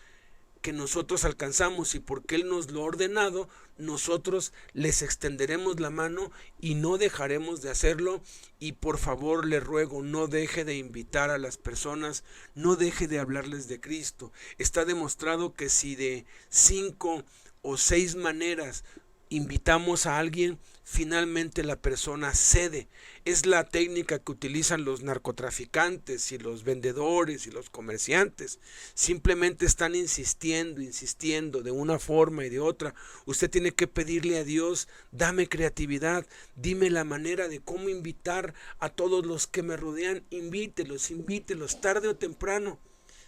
que nosotros alcanzamos y porque Él nos lo ha ordenado, nosotros les extenderemos la mano y no dejaremos de hacerlo. Y por favor le ruego, no deje de invitar a las personas, no deje de hablarles de Cristo. Está demostrado que si de 5 o 6 maneras invitamos a alguien, finalmente la persona cede. Es la técnica que utilizan los narcotraficantes y los vendedores y los comerciantes. Simplemente están insistiendo de una forma y de otra. Usted tiene que pedirle a Dios, dame creatividad, dime la manera de cómo invitar a todos los que me rodean. Invítelos, tarde o temprano.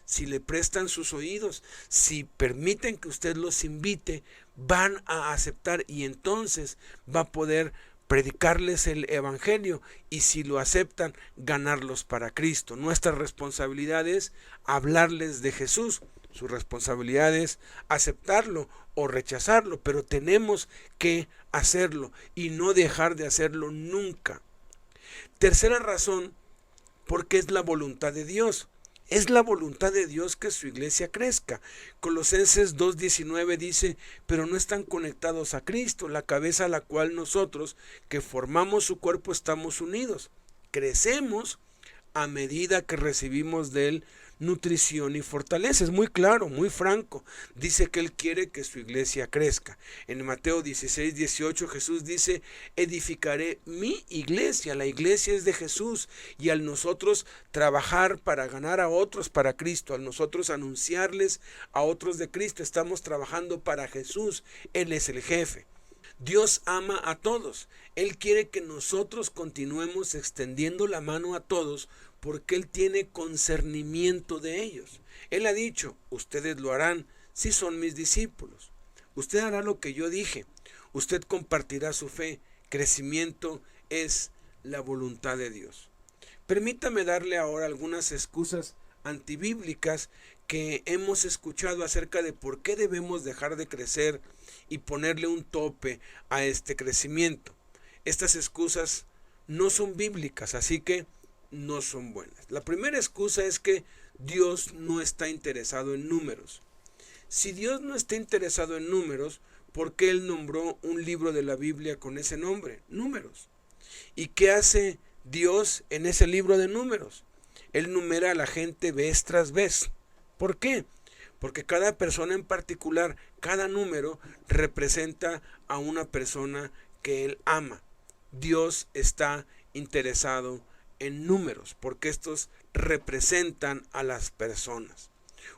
Si le prestan sus oídos, si permiten que usted los invite, van a aceptar y entonces va a poder predicarles el evangelio y si lo aceptan, ganarlos para Cristo. Nuestra responsabilidad es hablarles de Jesús. Su responsabilidad es aceptarlo o rechazarlo, pero tenemos que hacerlo y no dejar de hacerlo nunca. Tercera razón, porque es la voluntad de Dios. Es la voluntad de Dios que su iglesia crezca. Colosenses 2:19 dice, pero no están conectados a Cristo, la cabeza a la cual nosotros, que formamos su cuerpo, estamos unidos. Crecemos a medida que recibimos de Él nutrición y fortaleza. Es muy claro, muy franco. Dice que Él quiere que su iglesia crezca. En Mateo 16:18 Jesús dice, edificaré mi iglesia. La iglesia es de Jesús y al nosotros trabajar para ganar a otros para Cristo, al nosotros anunciarles a otros de Cristo, estamos trabajando para Jesús. Él es el jefe. Dios ama a todos. Él quiere que nosotros continuemos extendiendo la mano a todos porque Él tiene concernimiento de ellos. Él ha dicho, ustedes lo harán si son mis discípulos. Usted hará lo que yo dije. Usted compartirá su fe. Crecimiento es la voluntad de Dios. Permítame darle ahora algunas excusas antibíblicas que hemos escuchado acerca de por qué debemos dejar de crecer y ponerle un tope a este crecimiento. Estas excusas no son bíblicas, así que no son buenas. La primera excusa es que Dios no está interesado en números. Si Dios no está interesado en números, ¿por qué Él nombró un libro de la Biblia con ese nombre? Números. ¿Y qué hace Dios en ese libro de números? Él numera a la gente vez tras vez. ¿Por qué? Porque cada persona en particular, cada número representa a una persona que Él ama. Dios está interesado en números porque estos representan a las personas.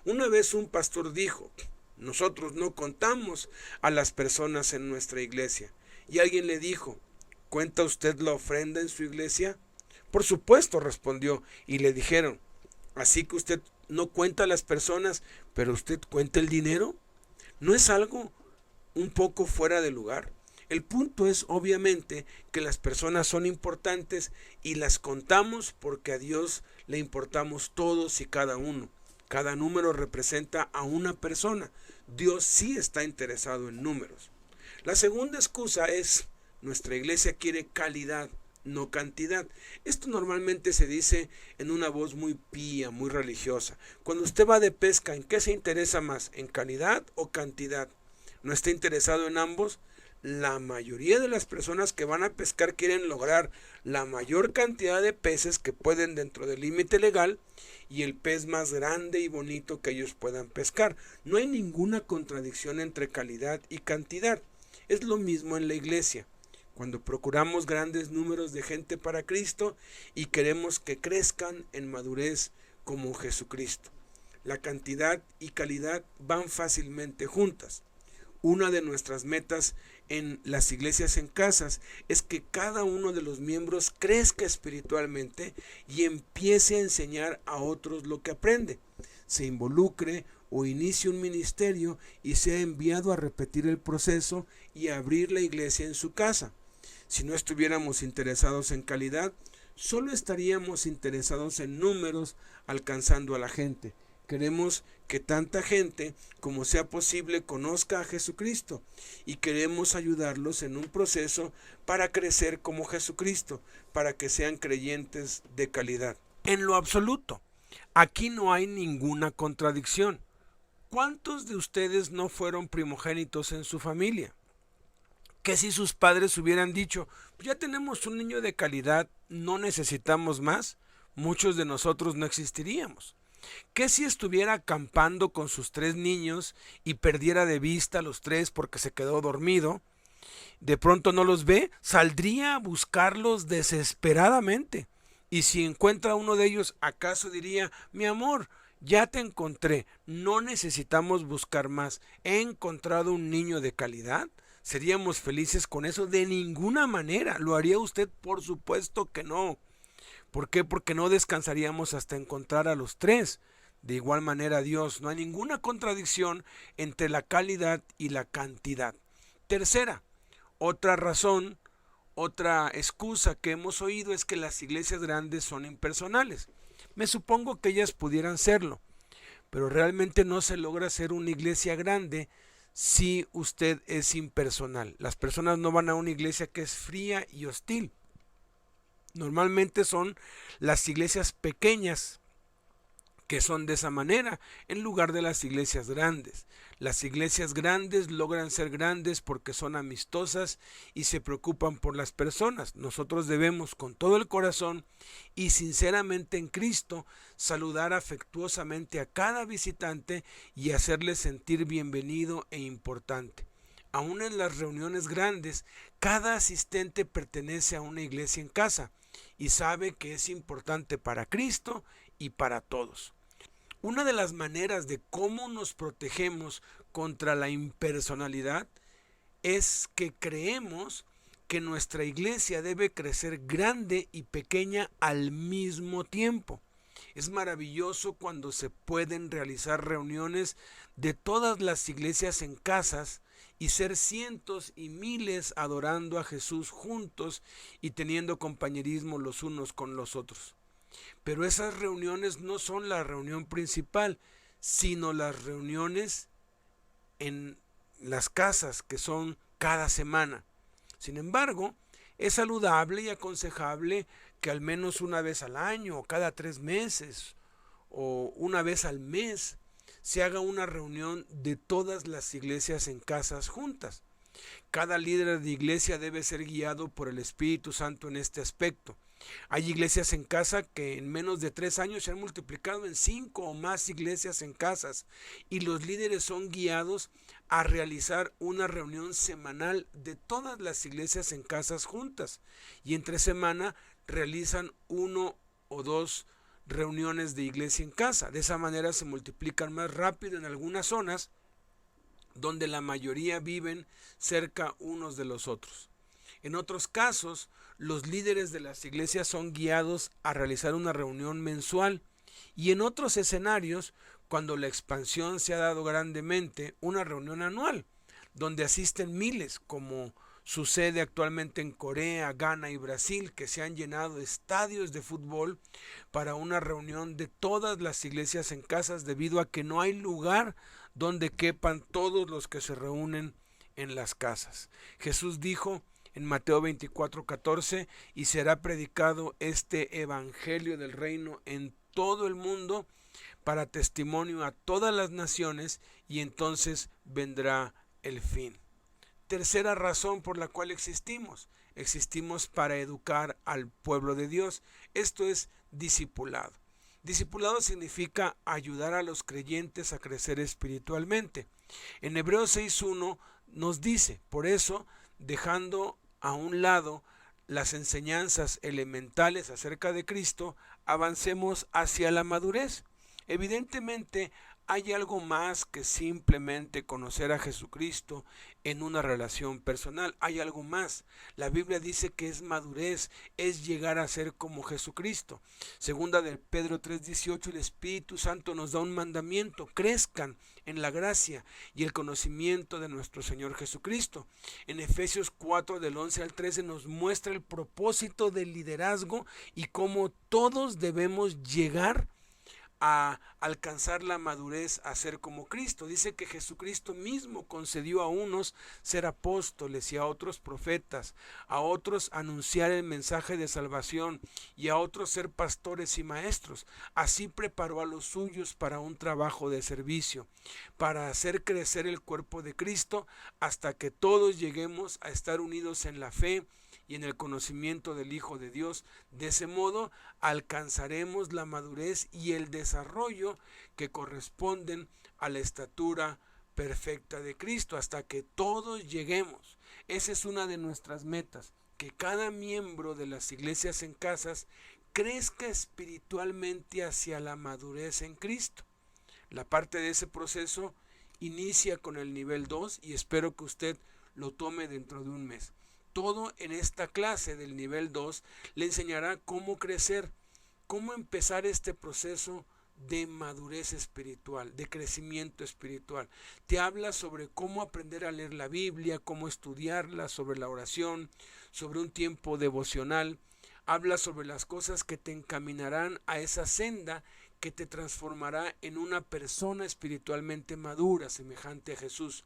Una vez un pastor dijo, nosotros no contamos a las personas en nuestra iglesia. Y alguien le dijo, ¿cuenta usted la ofrenda en su iglesia? Por supuesto, respondió, y le dijeron, ¿así que usted no cuenta a las personas, pero usted cuenta el dinero? ¿No es algo un poco fuera de lugar? El punto es obviamente que las personas son importantes y las contamos porque a Dios le importamos todos y cada uno. Cada número representa a una persona. Dios sí está interesado en números. La segunda excusa es, nuestra iglesia quiere calidad, no cantidad. Esto normalmente se dice en una voz muy pía, muy religiosa. Cuando usted va de pesca, ¿en qué se interesa más? ¿En calidad o cantidad? ¿No está interesado en ambos? La mayoría de las personas que van a pescar quieren lograr la mayor cantidad de peces que pueden dentro del límite legal y el pez más grande y bonito que ellos puedan pescar. No hay ninguna contradicción entre calidad y cantidad. Es lo mismo en la iglesia. Cuando procuramos grandes números de gente para Cristo y queremos que crezcan en madurez como Jesucristo. La cantidad y calidad van fácilmente juntas. Una de nuestras metas en las iglesias en casas es que cada uno de los miembros crezca espiritualmente y empiece a enseñar a otros lo que aprende, se involucre o inicie un ministerio y sea enviado a repetir el proceso y a abrir la iglesia en su casa. Si no estuviéramos interesados en calidad, solo estaríamos interesados en números alcanzando a la gente. Queremos que tanta gente como sea posible conozca a Jesucristo y queremos ayudarlos en un proceso para crecer como Jesucristo, para que sean creyentes de calidad. En lo absoluto, aquí no hay ninguna contradicción. ¿Cuántos de ustedes no fueron primogénitos en su familia? Que si sus padres hubieran dicho, ya tenemos un niño de calidad, no necesitamos más, muchos de nosotros no existiríamos. ¿Qué si estuviera acampando con sus 3 niños y perdiera de vista a los 3 porque se quedó dormido? De pronto no los ve, saldría a buscarlos desesperadamente. Y si encuentra a uno de ellos, ¿acaso diría, mi amor, ya te encontré, no necesitamos buscar más, he encontrado un niño de calidad? ¿Seríamos felices con eso? De ninguna manera. ¿Lo haría usted? Por supuesto que no. ¿Por qué? Porque no descansaríamos hasta encontrar a los 3. De igual manera Dios, no hay ninguna contradicción entre la calidad y la cantidad. Tercera, otra razón, otra excusa que hemos oído es que las iglesias grandes son impersonales. Me supongo que ellas pudieran serlo, pero realmente no se logra ser una iglesia grande si usted es impersonal. Las personas no van a una iglesia que es fría y hostil. Normalmente son las iglesias pequeñas que son de esa manera, en lugar de las iglesias grandes. Las iglesias grandes logran ser grandes porque son amistosas y se preocupan por las personas. Nosotros debemos con todo el corazón y sinceramente en Cristo saludar afectuosamente a cada visitante y hacerle sentir bienvenido e importante. Aún en las reuniones grandes, cada asistente pertenece a una iglesia en casa y sabe que es importante para Cristo y para todos. Una de las maneras de cómo nos protegemos contra la impersonalidad es que creemos que nuestra iglesia debe crecer grande y pequeña al mismo tiempo. Es maravilloso cuando se pueden realizar reuniones de todas las iglesias en casas y ser cientos y miles adorando a Jesús juntos y teniendo compañerismo los unos con los otros. Pero esas reuniones no son la reunión principal, sino las reuniones en las casas que son cada semana. Sin embargo, es saludable y aconsejable que al menos una vez al año o cada 3 meses o una vez al mes se haga una reunión de todas las iglesias en casas juntas. Cada líder de iglesia debe ser guiado por el Espíritu Santo en este aspecto. Hay iglesias en casa que en menos de 3 años se han multiplicado en 5 o más iglesias en casas y los líderes son guiados a realizar una reunión semanal de todas las iglesias en casas juntas y entre semana realizan 1 o 2 reuniones de iglesia en casa. De esa manera se multiplican más rápido en algunas zonas donde la mayoría viven cerca unos de los otros. En otros casos, los líderes de las iglesias son guiados a realizar una reunión mensual y en otros escenarios, cuando la expansión se ha dado grandemente, una reunión anual, donde asisten miles, como sucede actualmente en Corea, Ghana y Brasil, que se han llenado estadios de fútbol para una reunión de todas las iglesias en casas debido a que no hay lugar donde quepan todos los que se reúnen en las casas. Jesús dijo en Mateo 24:14, y será predicado este evangelio del reino en todo el mundo para testimonio a todas las naciones y entonces vendrá el fin. Tercera razón por la cual existimos para educar al pueblo de Dios. Esto es discipulado. Discipulado significa ayudar a los creyentes a crecer espiritualmente. En Hebreos 6:1 nos dice, por eso, dejando a un lado las enseñanzas elementales acerca de Cristo, avancemos hacia la madurez. Evidentemente, hay algo más que simplemente conocer a Jesucristo en una relación personal. Hay algo más. La Biblia dice que es madurez, es llegar a ser como Jesucristo. Segunda de Pedro 3:18, el Espíritu Santo nos da un mandamiento: crezcan en la gracia y el conocimiento de nuestro Señor Jesucristo. En Efesios 4 del 11 al 13 nos muestra el propósito del liderazgo y cómo todos debemos llegar a alcanzar la madurez, a ser como Cristo. Dice que Jesucristo mismo concedió a unos ser apóstoles y a otros profetas, a otros anunciar el mensaje de salvación y a otros ser pastores y maestros. Así preparó a los suyos para un trabajo de servicio, para hacer crecer el cuerpo de Cristo hasta que todos lleguemos a estar unidos en la fe y en el conocimiento del Hijo de Dios. De ese modo alcanzaremos la madurez y el desarrollo que corresponden a la estatura perfecta de Cristo, hasta que todos lleguemos. Esa es una de nuestras metas, que cada miembro de las iglesias en casas crezca espiritualmente hacia la madurez en Cristo. La parte de ese proceso inicia con el nivel 2 y espero que usted lo tome dentro de un mes. Todo en esta clase del nivel 2 le enseñará cómo crecer, cómo empezar este proceso de madurez espiritual, de crecimiento espiritual. Te habla sobre cómo aprender a leer la Biblia, cómo estudiarla, sobre la oración, sobre un tiempo devocional. Habla sobre las cosas que te encaminarán a esa senda que te transformará en una persona espiritualmente madura, semejante a Jesús.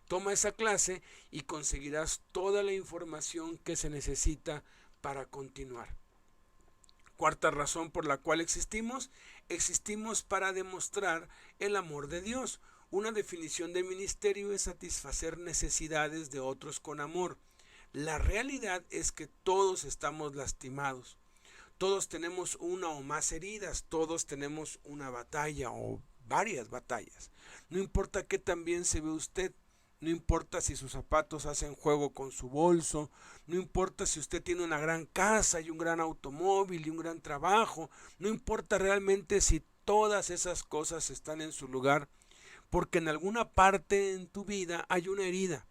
Toma esa clase y conseguirás toda la información que se necesita para continuar. Cuarta razón por la cual existimos para demostrar el amor de Dios. Una definición de ministerio es satisfacer necesidades de otros con amor. La realidad es que todos estamos lastimados. Todos tenemos una o más heridas, todos tenemos una batalla o varias batallas. No importa qué tan bien se ve usted, no importa si sus zapatos hacen juego con su bolso, no importa si usted tiene una gran casa y un gran automóvil y un gran trabajo, no importa realmente si todas esas cosas están en su lugar, porque en alguna parte en tu vida hay una herida,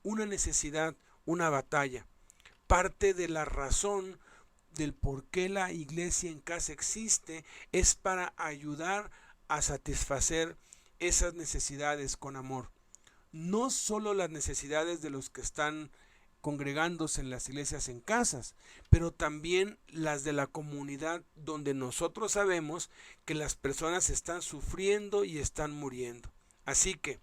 una necesidad, una batalla. Parte de la razón del por qué la iglesia en casa existe es para ayudar a satisfacer esas necesidades con amor. No solo las necesidades de los que están congregándose en las iglesias en casas, pero también las de la comunidad donde nosotros sabemos que las personas están sufriendo y están muriendo. Así que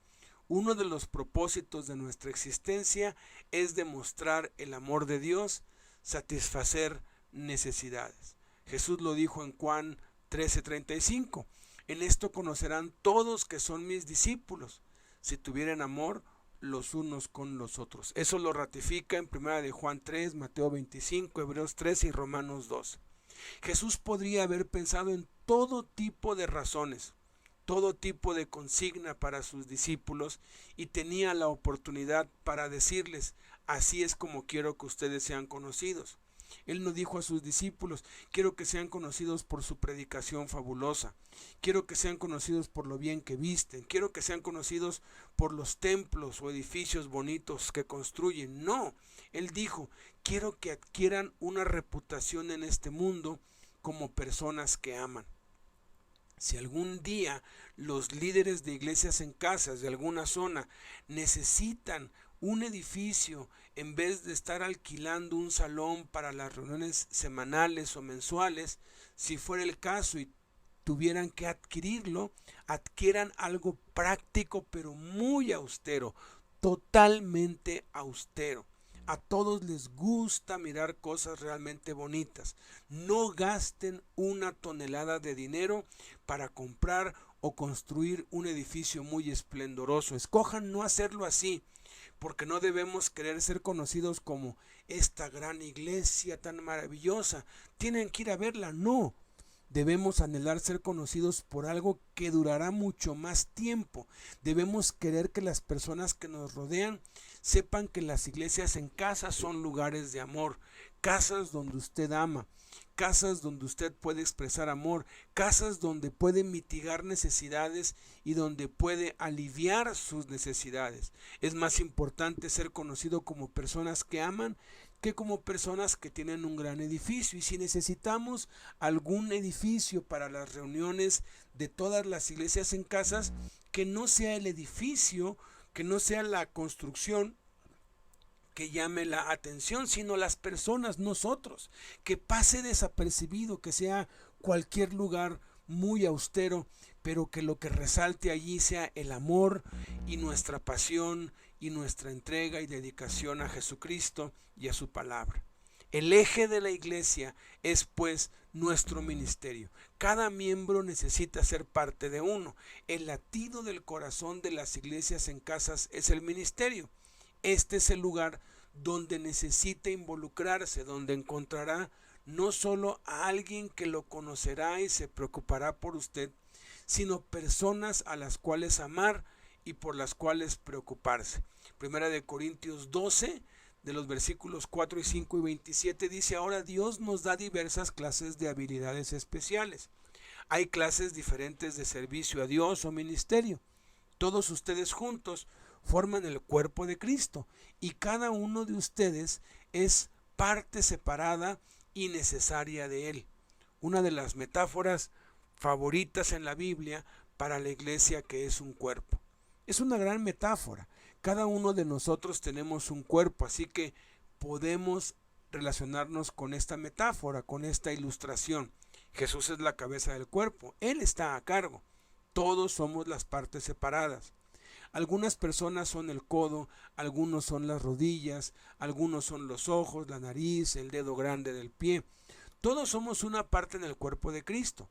uno de los propósitos de nuestra existencia es demostrar el amor de Dios, satisfacer necesidades. Jesús lo dijo en Juan 13:35. En esto conocerán todos que son mis discípulos, si tuvieran amor los unos con los otros. Eso lo ratifica en 1 de Juan 3, Mateo 25, Hebreos 13 y Romanos 12. Jesús podría haber pensado en todo tipo de razones, todo tipo de consigna para sus discípulos y tenía la oportunidad para decirles: así es como quiero que ustedes sean conocidos. Él no dijo a sus discípulos: quiero que sean conocidos por su predicación fabulosa, quiero que sean conocidos por lo bien que visten, quiero que sean conocidos por los templos o edificios bonitos que construyen. No, Él dijo: quiero que adquieran una reputación en este mundo como personas que aman. Si algún día los líderes de iglesias en casas de alguna zona necesitan un edificio en vez de estar alquilando un salón para las reuniones semanales o mensuales, si fuera el caso y tuvieran que adquirirlo, adquieran algo práctico pero muy austero, totalmente austero. A todos les gusta mirar cosas realmente bonitas. No gasten una tonelada de dinero para comprar o construir un edificio muy esplendoroso. Escojan no hacerlo así, porque no debemos querer ser conocidos como esta gran iglesia tan maravillosa. Tienen que ir a verla. No. Debemos anhelar ser conocidos por algo que durará mucho más tiempo. Debemos querer que las personas que nos rodean sepan que las iglesias en casa son lugares de amor, casas donde usted ama, casas donde usted puede expresar amor, casas donde puede mitigar necesidades y donde puede aliviar sus necesidades. Es más importante ser conocido como personas que aman que como personas que tienen un gran edificio. Y si necesitamos algún edificio para las reuniones de todas las iglesias en casas, que no sea el edificio, que no sea la construcción que llame la atención, sino las personas, nosotros, que pase desapercibido, que sea cualquier lugar muy austero, pero que lo que resalte allí sea el amor y nuestra pasión y nuestra entrega y dedicación a Jesucristo y a su palabra. El eje de la iglesia es pues nuestro ministerio. Cada miembro necesita ser parte de uno. El latido del corazón de las iglesias en casas es el ministerio. Este es el lugar donde necesita involucrarse, donde encontrará no solo a alguien que lo conocerá y se preocupará por usted, sino personas a las cuales amar y por las cuales preocuparse. Primera de Corintios 12, de los versículos 4 y 5 y 27 dice: ahora Dios nos da diversas clases de habilidades especiales. Hay clases diferentes de servicio a Dios o ministerio. Todos ustedes juntos forman el cuerpo de Cristo y cada uno de ustedes es parte separada y necesaria de Él. Una de las metáforas favoritas en la Biblia para la iglesia que es un cuerpo. Es una gran metáfora. Cada uno de nosotros tenemos un cuerpo, así que podemos relacionarnos con esta metáfora, con esta ilustración. Jesús es la cabeza del cuerpo, Él está a cargo. Todos somos las partes separadas. Algunas personas son el codo, algunos son las rodillas, algunos son los ojos, la nariz, el dedo grande del pie. Todos somos una parte en el cuerpo de Cristo.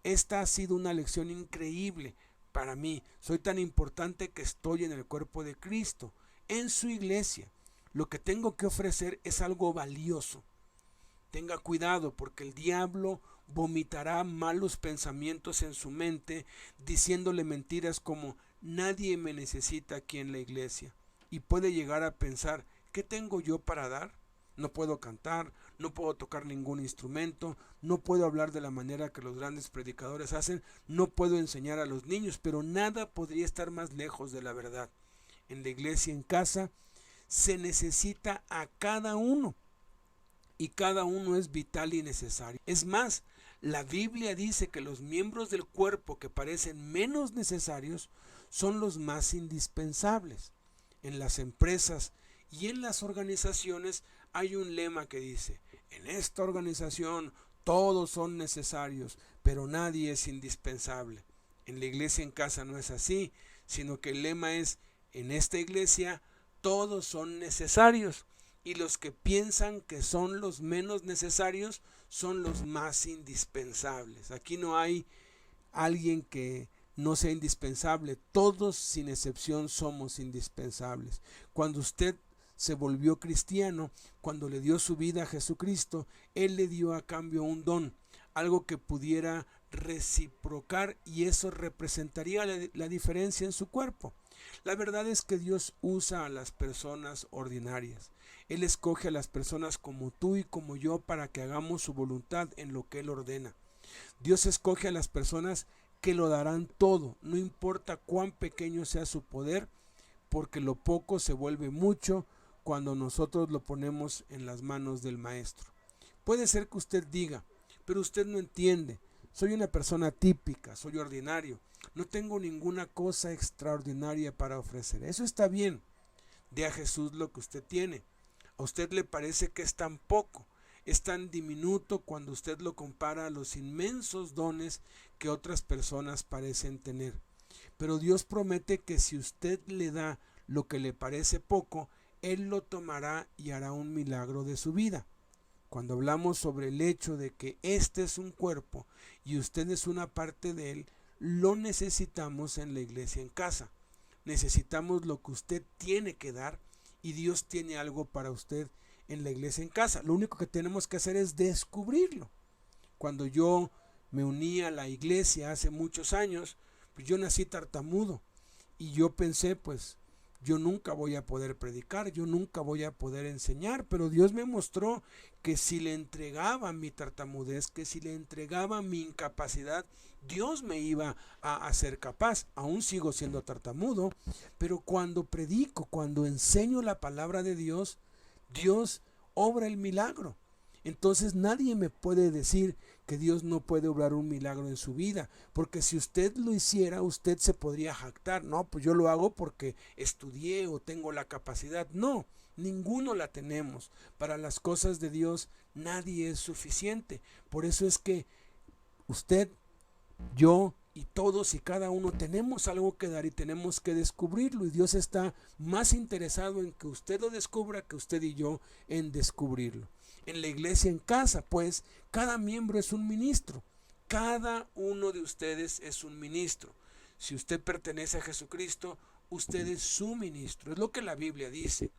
Esta ha sido una lección increíble para mí. Soy tan importante que estoy en el cuerpo de Cristo, en su iglesia. Lo que tengo que ofrecer es algo valioso. Tenga cuidado porque el diablo vomitará malos pensamientos en su mente, diciéndole mentiras como: nadie me necesita aquí en la iglesia. Y puede llegar a pensar: ¿qué tengo yo para dar? No puedo cantar, no puedo tocar ningún instrumento, no puedo hablar de la manera que los grandes predicadores hacen, no puedo enseñar a los niños, pero nada podría estar más lejos de la verdad. En la iglesia, en casa, se necesita a cada uno y cada uno es vital y necesario. Es más, la Biblia dice que los miembros del cuerpo que parecen menos necesarios son los más indispensables. En las empresas y en las organizaciones hay un lema que dice: en esta organización todos son necesarios, pero nadie es indispensable. En la iglesia en casa no es así, sino que el lema es: en esta iglesia todos son necesarios, y los que piensan que son los menos necesarios son los más indispensables. Aquí no hay alguien que no sea indispensable, todos sin excepción somos indispensables. Cuando usted se volvió cristiano, cuando le dio su vida a Jesucristo, Él le dio a cambio un don, algo que pudiera reciprocar, y eso representaría la diferencia en su cuerpo. La verdad es que Dios usa a las personas ordinarias. Él escoge a las personas como tú y como yo para que hagamos su voluntad en lo que Él ordena. Dios escoge a las personas que lo darán todo, no importa cuán pequeño sea su poder, porque lo poco se vuelve mucho cuando nosotros lo ponemos en las manos del Maestro. Puede ser que usted diga: pero usted no entiende, soy una persona típica, soy ordinario, no tengo ninguna cosa extraordinaria para ofrecer. Eso está bien, dé a Jesús lo que usted tiene. A usted le parece que es tan poco, es tan diminuto cuando usted lo compara a los inmensos dones que otras personas parecen tener. Pero Dios promete que si usted le da lo que le parece poco, Él lo tomará y hará un milagro de su vida. Cuando hablamos sobre el hecho de que este es un cuerpo y usted es una parte de él, lo necesitamos en la iglesia en casa. Necesitamos lo que usted tiene que dar y Dios tiene algo para usted en la iglesia en casa. Lo único que tenemos que hacer es descubrirlo. Cuando yo me uní a la iglesia hace muchos años, pues yo nací tartamudo y yo pensé, pues yo nunca voy a poder predicar, yo nunca voy a poder enseñar, pero Dios me mostró que si le entregaba mi tartamudez, que si le entregaba mi incapacidad, Dios me iba a hacer capaz. Aún sigo siendo tartamudo, pero cuando predico, cuando enseño la palabra de Dios, Dios obra el milagro. Entonces nadie me puede decir que Dios no puede obrar un milagro en su vida, porque si usted lo hiciera, usted se podría jactar: no, pues yo lo hago porque estudié o tengo la capacidad. No, ninguno la tenemos. Para las cosas de Dios nadie es suficiente. Por eso es que usted Yo y todos y cada uno tenemos algo que dar y tenemos que descubrirlo, y Dios está más interesado en que usted lo descubra que usted y yo en descubrirlo. En la iglesia en casa, pues, cada miembro es un ministro. Cada uno de ustedes es un ministro. Si usted pertenece a Jesucristo, usted es su ministro. Es lo que la Biblia dice.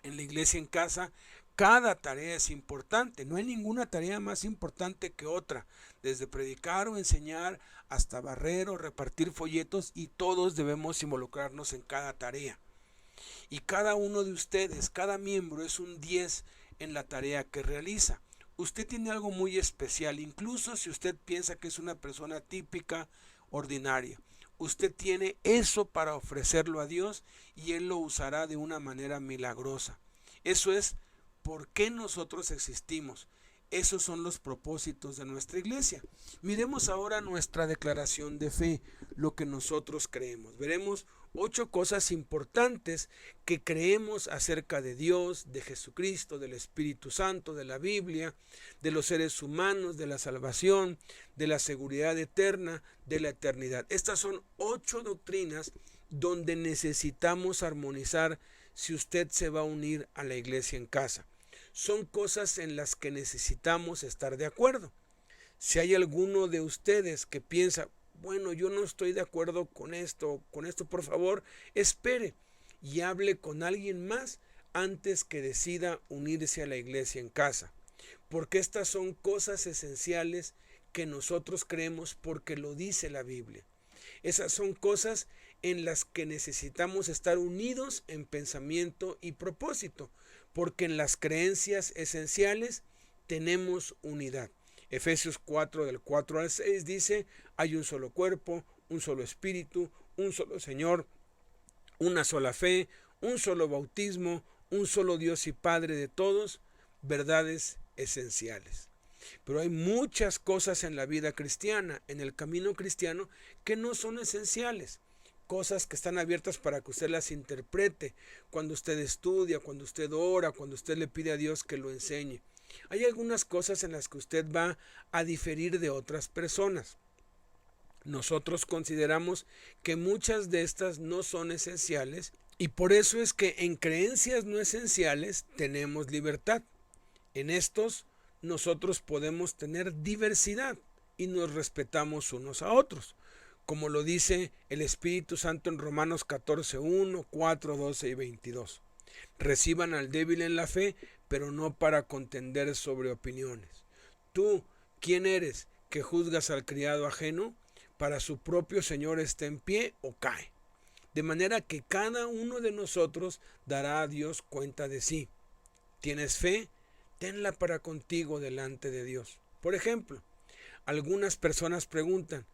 En la iglesia en casa, cada tarea es importante. No hay ninguna tarea más importante que otra. Desde predicar o enseñar hasta barrer o repartir folletos, y todos debemos involucrarnos en cada tarea. Y cada uno de ustedes, cada miembro es un 10 en la tarea que realiza. Usted tiene algo muy especial, incluso si usted piensa que es una persona típica, ordinaria. Usted tiene eso para ofrecerlo a Dios y Él lo usará de una manera milagrosa. Eso es por qué nosotros existimos. Esos son los propósitos de nuestra iglesia. Miremos ahora nuestra declaración de fe, lo que nosotros creemos. Veremos 8 cosas importantes que creemos acerca de Dios, de Jesucristo, del Espíritu Santo, de la Biblia, de los seres humanos, de la salvación, de la seguridad eterna, de la eternidad. Estas son 8 doctrinas donde necesitamos armonizar si usted se va a unir a la iglesia en casa. Son cosas en las que necesitamos estar de acuerdo. Si hay alguno de ustedes que piensa, bueno, yo no estoy de acuerdo con esto, por favor, espere y hable con alguien más antes que decida unirse a la iglesia en casa. Porque estas son cosas esenciales que nosotros creemos porque lo dice la Biblia. Esas son cosas en las que necesitamos estar unidos en pensamiento y propósito, porque en las creencias esenciales tenemos unidad. Efesios 4, del 4 al 6 dice, hay un solo cuerpo, un solo espíritu, un solo Señor, una sola fe, un solo bautismo, un solo Dios y Padre de todos, verdades esenciales. Pero hay muchas cosas en la vida cristiana, en el camino cristiano, que no son esenciales. Cosas que están abiertas para que usted las interprete cuando usted estudia, cuando usted ora, cuando usted le pide a Dios que lo enseñe. Hay algunas cosas en las que usted va a diferir de otras personas. Nosotros consideramos que muchas de estas no son esenciales y por eso es que en creencias no esenciales tenemos libertad. En estos nosotros podemos tener diversidad y nos respetamos unos a otros, como lo dice el Espíritu Santo en Romanos 14, 1, 4, 12 y 22. Reciban al débil en la fe, pero no para contender sobre opiniones. Tú, ¿quién eres que juzgas al criado ajeno? Para su propio Señor esté en pie o cae. De manera que cada uno de nosotros dará a Dios cuenta de sí. ¿Tienes fe? Tenla para contigo delante de Dios. Por ejemplo, algunas personas preguntan,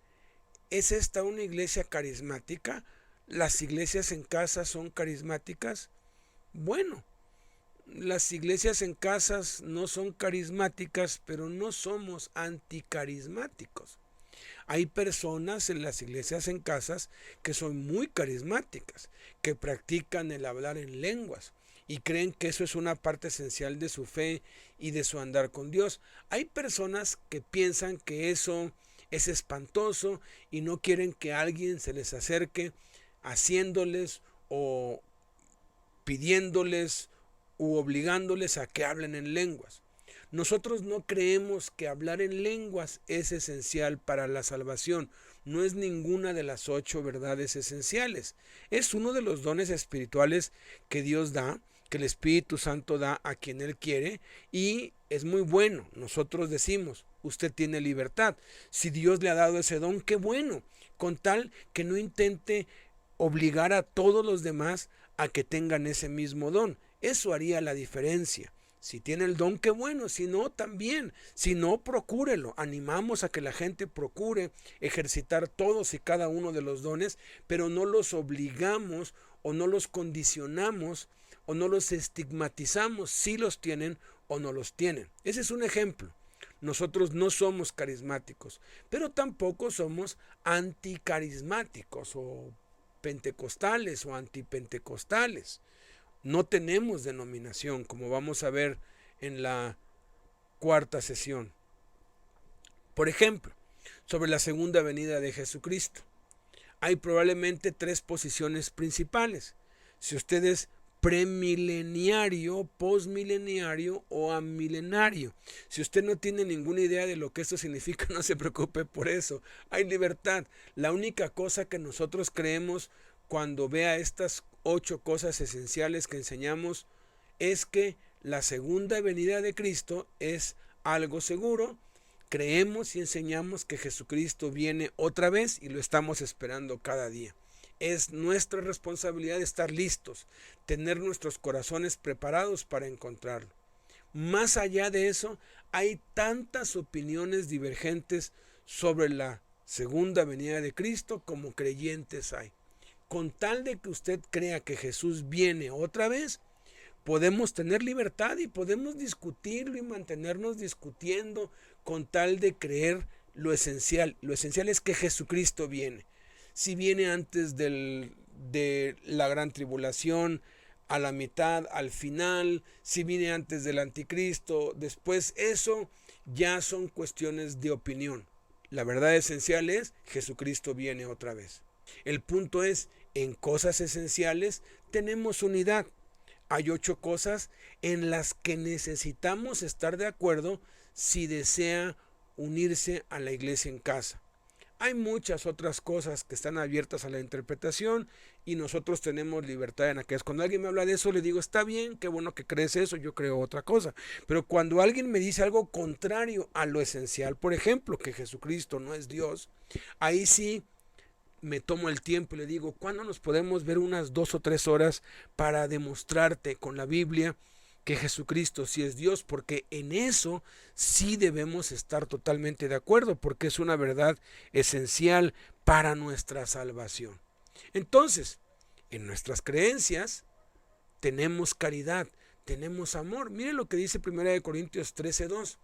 ¿es esta una iglesia carismática? ¿Las iglesias en casa son carismáticas? Bueno, las iglesias en casas no son carismáticas, pero no somos anticarismáticos. Hay personas en las iglesias en casas que son muy carismáticas, que practican el hablar en lenguas y creen que eso es una parte esencial de su fe y de su andar con Dios. Hay personas que piensan que eso es espantoso y no quieren que alguien se les acerque haciéndoles o pidiéndoles u obligándoles a que hablen en lenguas. Nosotros no creemos que hablar en lenguas es esencial para la salvación. No es ninguna de las 8 verdades esenciales. Es uno de los dones espirituales que Dios da, que el Espíritu Santo da a quien Él quiere, y es muy bueno. Nosotros decimos, usted tiene libertad. Si Dios le ha dado ese don, qué bueno, con tal que no intente obligar a todos los demás a que tengan ese mismo don. Eso haría la diferencia. Si tiene el don, qué bueno, si no, también. Si no, procúrelo. Animamos a que la gente procure ejercitar todos y cada uno de los dones, pero no los obligamos o no los condicionamos o no los estigmatizamos si los tienen o no los tienen. Ese es un ejemplo. Nosotros no somos carismáticos, pero tampoco somos anticarismáticos o pentecostales o antipentecostales. No tenemos denominación, como vamos a ver en la 4ª sesión. Por ejemplo, sobre la segunda venida de Jesucristo. Hay probablemente tres posiciones principales. Si usted es premileniario, posmileniario o amilenario. Si usted no tiene ninguna idea de lo que esto significa, no se preocupe por eso. Hay libertad. La única cosa que nosotros creemos cuando vea estas 8 cosas esenciales que enseñamos es que la segunda venida de Cristo es algo seguro. Creemos y enseñamos que Jesucristo viene otra vez y lo estamos esperando cada día. Es nuestra responsabilidad estar listos, tener nuestros corazones preparados para encontrarlo. Más allá de eso, hay tantas opiniones divergentes sobre la segunda venida de Cristo como creyentes hay. Con tal de que usted crea que Jesús viene otra vez, podemos tener libertad y podemos discutirlo y mantenernos discutiendo con tal de creer lo esencial. Lo esencial es que Jesucristo viene. Si viene antes de la gran tribulación, a la mitad, al final, si viene antes del anticristo, después, eso ya son cuestiones de opinión. La verdad esencial es Jesucristo viene otra vez. El punto es, en cosas esenciales tenemos unidad. Hay 8 cosas en las que necesitamos estar de acuerdo si desea unirse a la iglesia en casa. Hay muchas otras cosas que están abiertas a la interpretación y nosotros tenemos libertad en aquellas. Cuando alguien me habla de eso, le digo, está bien, qué bueno que crees eso, yo creo otra cosa. Pero cuando alguien me dice algo contrario a lo esencial, por ejemplo, que Jesucristo no es Dios, ahí sí me tomo el tiempo y le digo, ¿cuándo nos podemos ver unas 2 o 3 horas para demostrarte con la Biblia que Jesucristo sí es Dios? Porque en eso sí debemos estar totalmente de acuerdo, porque es una verdad esencial para nuestra salvación. Entonces, en nuestras creencias tenemos caridad, tenemos amor. Mire lo que dice 1 Corintios 13:2.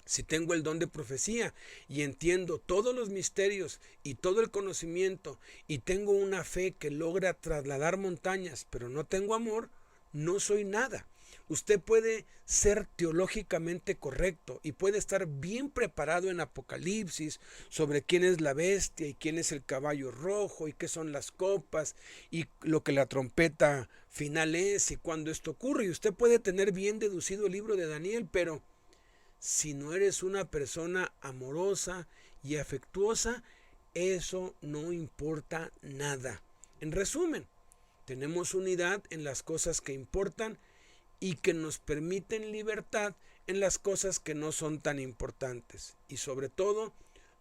Si tengo el don de profecía y entiendo todos los misterios y todo el conocimiento y tengo una fe que logra trasladar montañas, pero no tengo amor, no soy nada. Usted puede ser teológicamente correcto y puede estar bien preparado en Apocalipsis sobre quién es la bestia y quién es el caballo rojo y qué son las copas y lo que la trompeta final es y cuándo esto ocurre. Y usted puede tener bien deducido el libro de Daniel, pero si no eres una persona amorosa y afectuosa, eso no importa nada. En resumen, tenemos unidad en las cosas que importan y que nos permiten libertad en las cosas que no son tan importantes. Y sobre todo,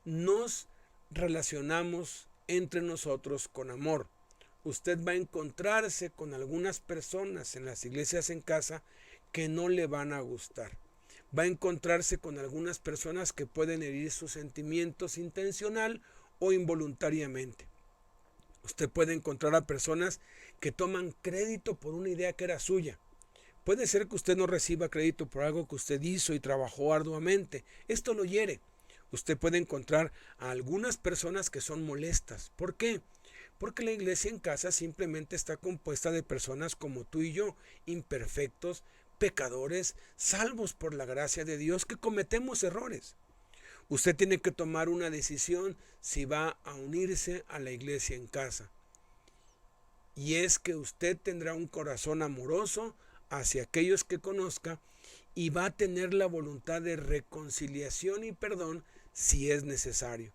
nos relacionamos entre nosotros con amor. Usted va a encontrarse con algunas personas en las iglesias en casa que no le van a gustar. Va a encontrarse con algunas personas que pueden herir sus sentimientos intencional o involuntariamente. Usted puede encontrar a personas que toman crédito por una idea que era suya. Puede ser que usted no reciba crédito por algo que usted hizo y trabajó arduamente. Esto lo hiere. Usted puede encontrar a algunas personas que son molestas. ¿Por qué? Porque la iglesia en casa simplemente está compuesta de personas como tú y yo, imperfectos, pecadores, salvos por la gracia de Dios, que cometemos errores. Usted tiene que tomar una decisión si va a unirse a la iglesia en casa. Y es que usted tendrá un corazón amoroso hacia aquellos que conozca y va a tener la voluntad de reconciliación y perdón si es necesario.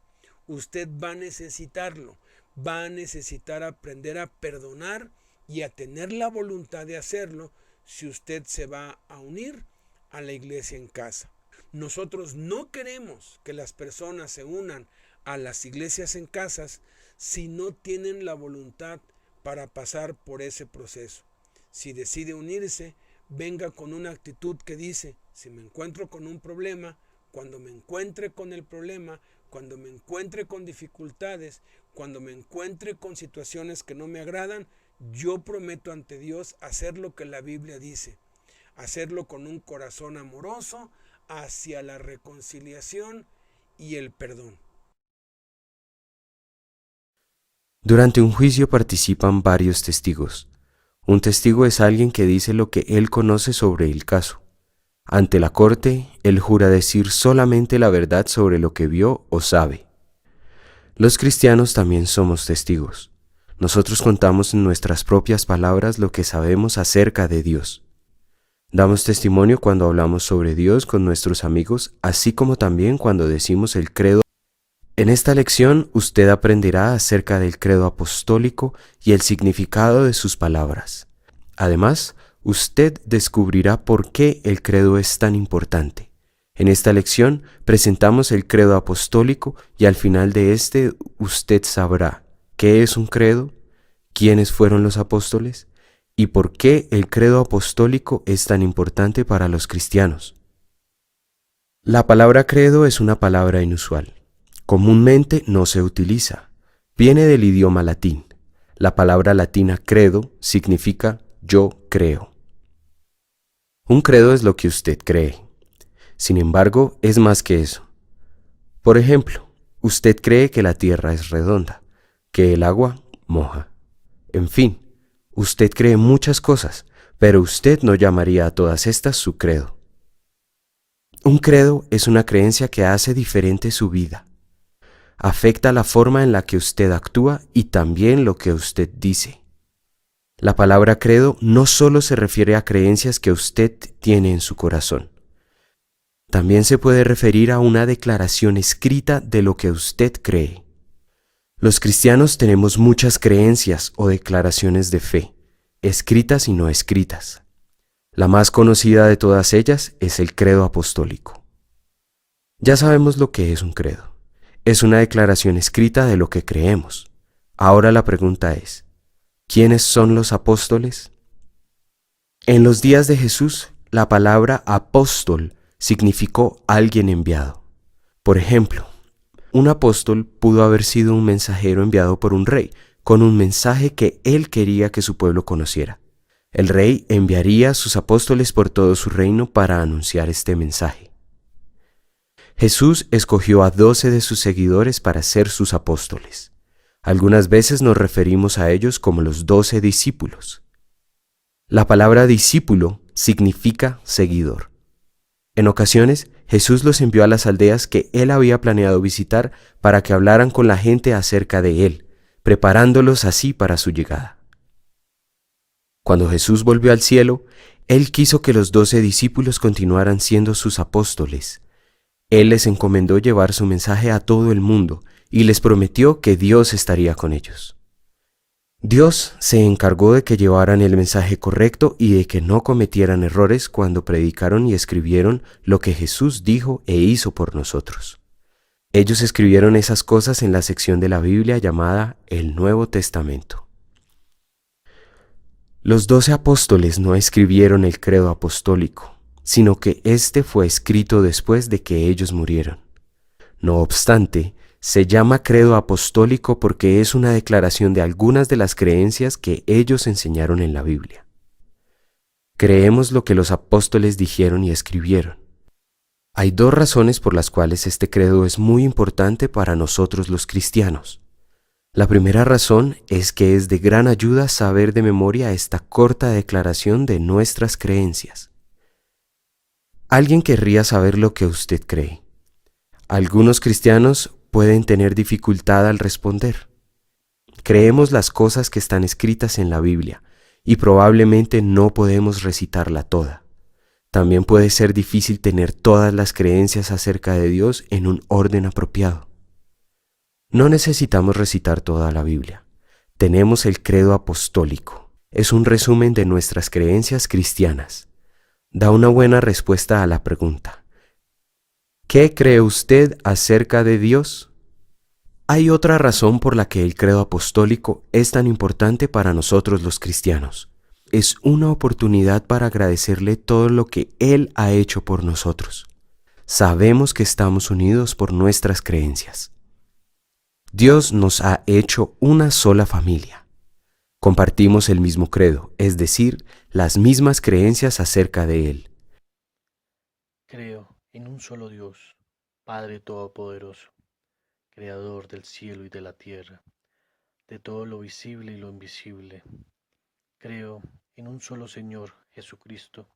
Usted va a necesitarlo, va a necesitar aprender a perdonar y a tener la voluntad de hacerlo si usted se va a unir a la iglesia en casa. Nosotros no queremos que las personas se unan a las iglesias en casas si no tienen la voluntad para pasar por ese proceso. Si decide unirse, venga con una actitud que dice, si me encuentro con un problema, cuando me encuentre con el problema, cuando me encuentre con dificultades, cuando me encuentre con situaciones que no me agradan, yo prometo ante Dios hacer lo que la Biblia dice, hacerlo con un corazón amoroso hacia la reconciliación y el perdón. Durante un juicio participan varios testigos. Un testigo es alguien que dice lo que él conoce sobre el caso. Ante la corte, él jura decir solamente la verdad sobre lo que vio o sabe. Los cristianos también somos testigos. Nosotros contamos en nuestras propias palabras lo que sabemos acerca de Dios. Damos testimonio cuando hablamos sobre Dios con nuestros amigos, así como también cuando decimos el credo. En esta lección usted aprenderá acerca del credo apostólico y el significado de sus palabras. Además, usted descubrirá por qué el credo es tan importante. En esta lección presentamos el credo apostólico y al final de este usted sabrá qué es un credo, quiénes fueron los apóstoles y por qué el credo apostólico es tan importante para los cristianos. La palabra credo es una palabra inusual. Comúnmente no se utiliza. Viene del idioma latín. La palabra latina credo significa yo creo. Un credo es lo que usted cree. Sin embargo, es más que eso. Por ejemplo, usted cree que la tierra es redonda, que el agua moja. En fin, usted cree muchas cosas, pero usted no llamaría a todas estas su credo. Un credo es una creencia que hace diferente su vida. Afecta la forma en la que usted actúa y también lo que usted dice. La palabra credo no solo se refiere a creencias que usted tiene en su corazón. También se puede referir a una declaración escrita de lo que usted cree. Los cristianos tenemos muchas creencias o declaraciones de fe, escritas y no escritas. La más conocida de todas ellas es el credo apostólico. Ya sabemos lo que es un credo. Es una declaración escrita de lo que creemos. Ahora la pregunta es, ¿quiénes son los apóstoles? En los días de Jesús, la palabra apóstol significó alguien enviado. Por ejemplo, un apóstol pudo haber sido un mensajero enviado por un rey, con un mensaje que él quería que su pueblo conociera. El rey enviaría a sus apóstoles por todo su reino para anunciar este mensaje. Jesús escogió a 12 de sus seguidores para ser sus apóstoles. Algunas veces nos referimos a ellos como los 12 discípulos. La palabra discípulo significa seguidor. En ocasiones, Jesús los envió a las aldeas que él había planeado visitar para que hablaran con la gente acerca de él, preparándolos así para su llegada. Cuando Jesús volvió al cielo, él quiso que los 12 discípulos continuaran siendo sus apóstoles. Él les encomendó llevar su mensaje a todo el mundo y les prometió que Dios estaría con ellos. Dios se encargó de que llevaran el mensaje correcto y de que no cometieran errores cuando predicaron y escribieron lo que Jesús dijo e hizo por nosotros. Ellos escribieron esas cosas en la sección de la Biblia llamada el Nuevo Testamento. Los 12 apóstoles no escribieron el credo apostólico, sino que este fue escrito después de que ellos murieron. No obstante, se llama credo apostólico porque es una declaración de algunas de las creencias que ellos enseñaron en la Biblia. Creemos lo que los apóstoles dijeron y escribieron. Hay 2 razones por las cuales este credo es muy importante para nosotros los cristianos. La primera razón es que es de gran ayuda saber de memoria esta corta declaración de nuestras creencias. Alguien querría saber lo que usted cree. Algunos cristianos pueden tener dificultad al responder. Creemos las cosas que están escritas en la Biblia y probablemente no podemos recitarla toda. También puede ser difícil tener todas las creencias acerca de Dios en un orden apropiado. No necesitamos recitar toda la Biblia. Tenemos el credo apostólico. Es un resumen de nuestras creencias cristianas. Da una buena respuesta a la pregunta: ¿qué cree usted acerca de Dios? Hay otra razón por la que el credo apostólico es tan importante para nosotros los cristianos. Es una oportunidad para agradecerle todo lo que Él ha hecho por nosotros. Sabemos que estamos unidos por nuestras creencias. Dios nos ha hecho una sola familia. Compartimos el mismo credo, es decir, las mismas creencias acerca de Él. Creo en un solo Dios, Padre Todopoderoso, Creador del cielo y de la tierra, de todo lo visible y lo invisible. Creo en un solo Señor, Jesucristo,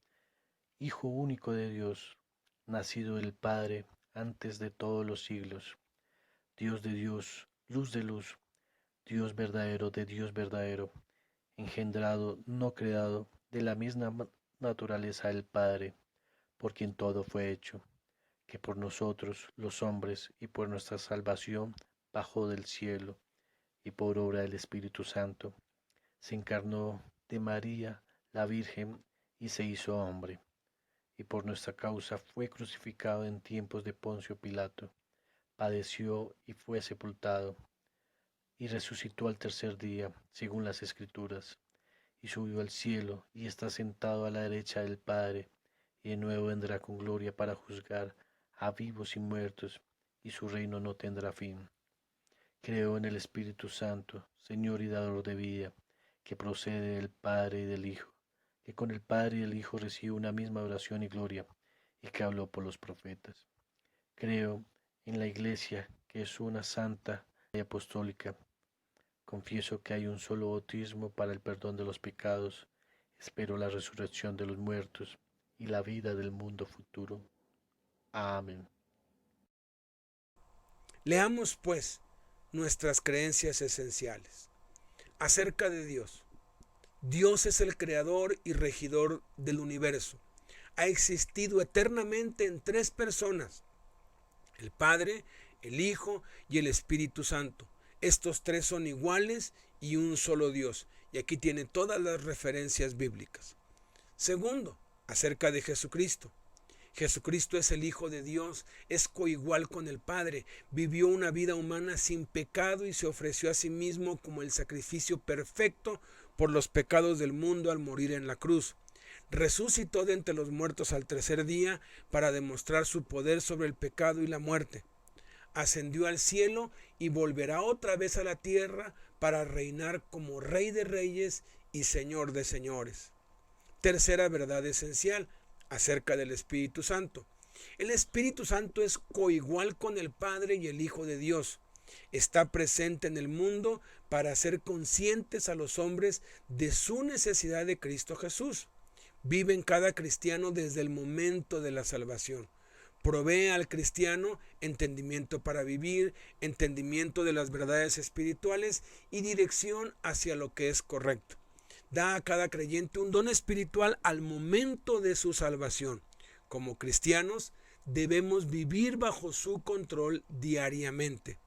Hijo único de Dios, nacido del Padre antes de todos los siglos, Dios de Dios, luz de luz, Dios verdadero de Dios verdadero, engendrado, no creado, de la misma naturaleza del Padre, por quien todo fue hecho, que por nosotros, los hombres, y por nuestra salvación, bajó del cielo, y por obra del Espíritu Santo, se encarnó de María, la Virgen, y se hizo hombre, y por nuestra causa fue crucificado en tiempos de Poncio Pilato, padeció y fue sepultado, y resucitó al tercer día, según las Escrituras, y subió al cielo, y está sentado a la derecha del Padre, y de nuevo vendrá con gloria para juzgar a vivos y muertos, y su reino no tendrá fin. Creo en el Espíritu Santo, Señor y dador de vida, que procede del Padre y del Hijo, que con el Padre y el Hijo recibe una misma oración y gloria, y que habló por los profetas. Creo en la Iglesia, que es una santa y apostólica. Confieso que hay un solo bautismo para el perdón de los pecados. Espero la resurrección de los muertos y la vida del mundo futuro. Amén. Leamos, pues, nuestras creencias esenciales. Acerca de Dios. Dios es el creador y regidor del universo. Ha existido eternamente en tres personas: el Padre, el Hijo y el Espíritu Santo. Estos tres son iguales y un solo Dios. Y aquí tiene todas las referencias bíblicas. Segundo, acerca de Jesucristo. Jesucristo es el Hijo de Dios, es coigual con el Padre, vivió una vida humana sin pecado y se ofreció a sí mismo como el sacrificio perfecto por los pecados del mundo al morir en la cruz. Resucitó de entre los muertos al tercer día para demostrar su poder sobre el pecado y la muerte. Ascendió al cielo y volverá otra vez a la tierra para reinar como Rey de Reyes y Señor de Señores. Tercera verdad esencial acerca del Espíritu Santo. El Espíritu Santo es coigual con el Padre y el Hijo de Dios. Está presente en el mundo para hacer conscientes a los hombres de su necesidad de Cristo Jesús. Vive en cada cristiano desde el momento de la salvación. Provee al cristiano entendimiento para vivir, entendimiento de las verdades espirituales y dirección hacia lo que es correcto. Da a cada creyente un don espiritual al momento de su salvación. Como cristianos, debemos vivir bajo su control diariamente.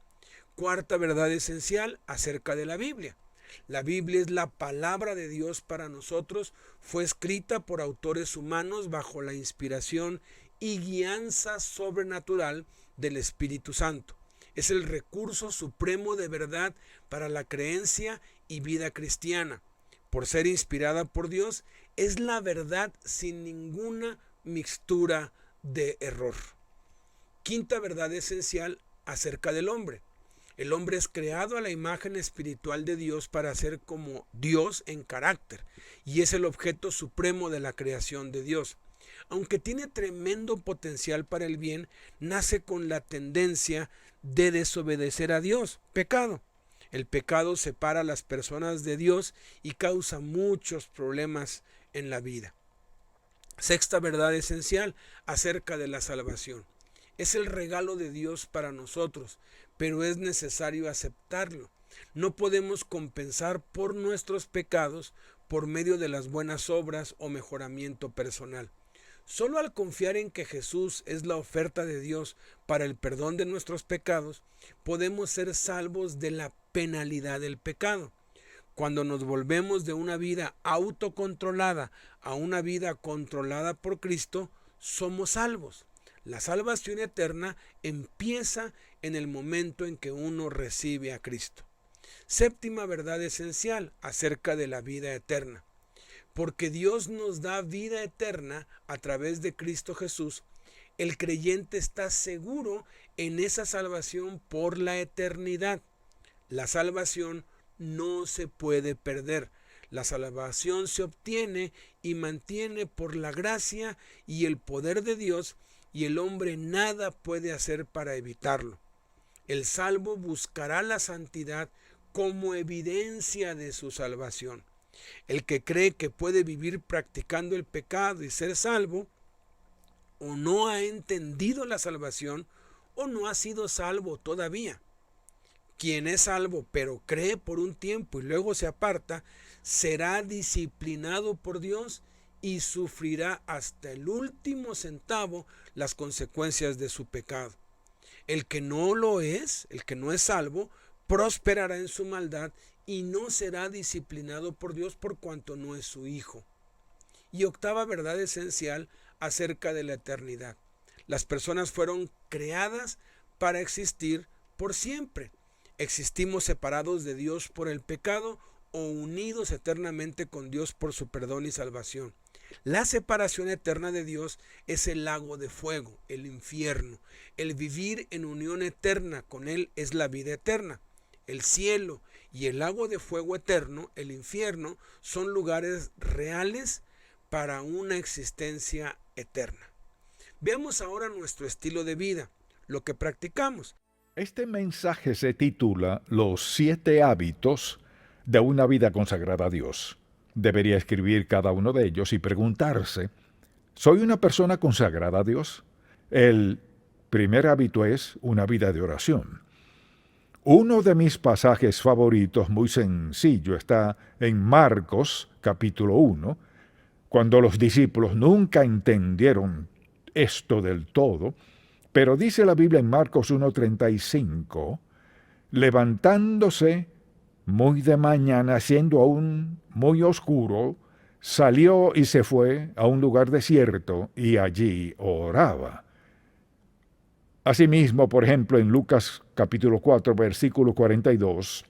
Cuarta verdad esencial acerca de la Biblia. La Biblia es la palabra de Dios para nosotros. Fue escrita por autores humanos bajo la inspiración y guianza sobrenatural del Espíritu Santo. Es el recurso supremo de verdad para la creencia y vida cristiana. Por ser inspirada por Dios, es la verdad sin ninguna mixtura de error. Quinta verdad esencial acerca del hombre. El hombre es creado a la imagen espiritual de Dios para ser como Dios en carácter, y es el objeto supremo de la creación de Dios. Aunque tiene tremendo potencial para el bien, nace con la tendencia de desobedecer a Dios, pecado. El pecado separa a las personas de Dios y causa muchos problemas en la vida. Sexta verdad esencial acerca de la salvación. Es el regalo de Dios para nosotros, pero es necesario aceptarlo. No podemos compensar por nuestros pecados por medio de las buenas obras o mejoramiento personal. Solo al confiar en que Jesús es la oferta de Dios para el perdón de nuestros pecados, podemos ser salvos de la penalidad del pecado. Cuando nos volvemos de una vida autocontrolada a una vida controlada por Cristo, somos salvos. La salvación eterna empieza en el momento en que uno recibe a Cristo. Séptima verdad esencial acerca de la vida eterna. Porque Dios nos da vida eterna a través de Cristo Jesús, el creyente está seguro en esa salvación por la eternidad. La salvación no se puede perder. La salvación se obtiene y mantiene por la gracia y el poder de Dios, y el hombre nada puede hacer para evitarlo. El salvo buscará la santidad como evidencia de su salvación. El que cree que puede vivir practicando el pecado y ser salvo, o no ha entendido la salvación o no ha sido salvo todavía. Quien es salvo pero cree por un tiempo y luego se aparta, será disciplinado por Dios y sufrirá hasta el último centavo las consecuencias de su pecado. El que no lo es, el que no es salvo, prosperará en su maldad y no será disciplinado por Dios por cuanto no es su hijo. Y octava verdad esencial acerca de la eternidad. Las personas fueron creadas para existir por siempre. Existimos separados de Dios por el pecado o unidos eternamente con Dios por su perdón y salvación. La separación eterna de Dios es el lago de fuego, el infierno. El vivir en unión eterna con Él es la vida eterna. El cielo y el lago de fuego eterno, el infierno, son lugares reales para una existencia eterna. Veamos ahora nuestro estilo de vida, lo que practicamos. Este mensaje se titula Los 7 hábitos de una vida consagrada a Dios. Debería escribir cada uno de ellos y preguntarse, ¿soy una persona consagrada a Dios? El primer hábito es una vida de oración. Uno de mis pasajes favoritos, muy sencillo, está en Marcos, capítulo 1, cuando los discípulos nunca entendieron esto del todo, pero dice la Biblia en Marcos 1:35, levantándose muy de mañana, siendo aún muy oscuro, salió y se fue a un lugar desierto y allí oraba. Asimismo, por ejemplo, en Lucas capítulo 4, versículo 42,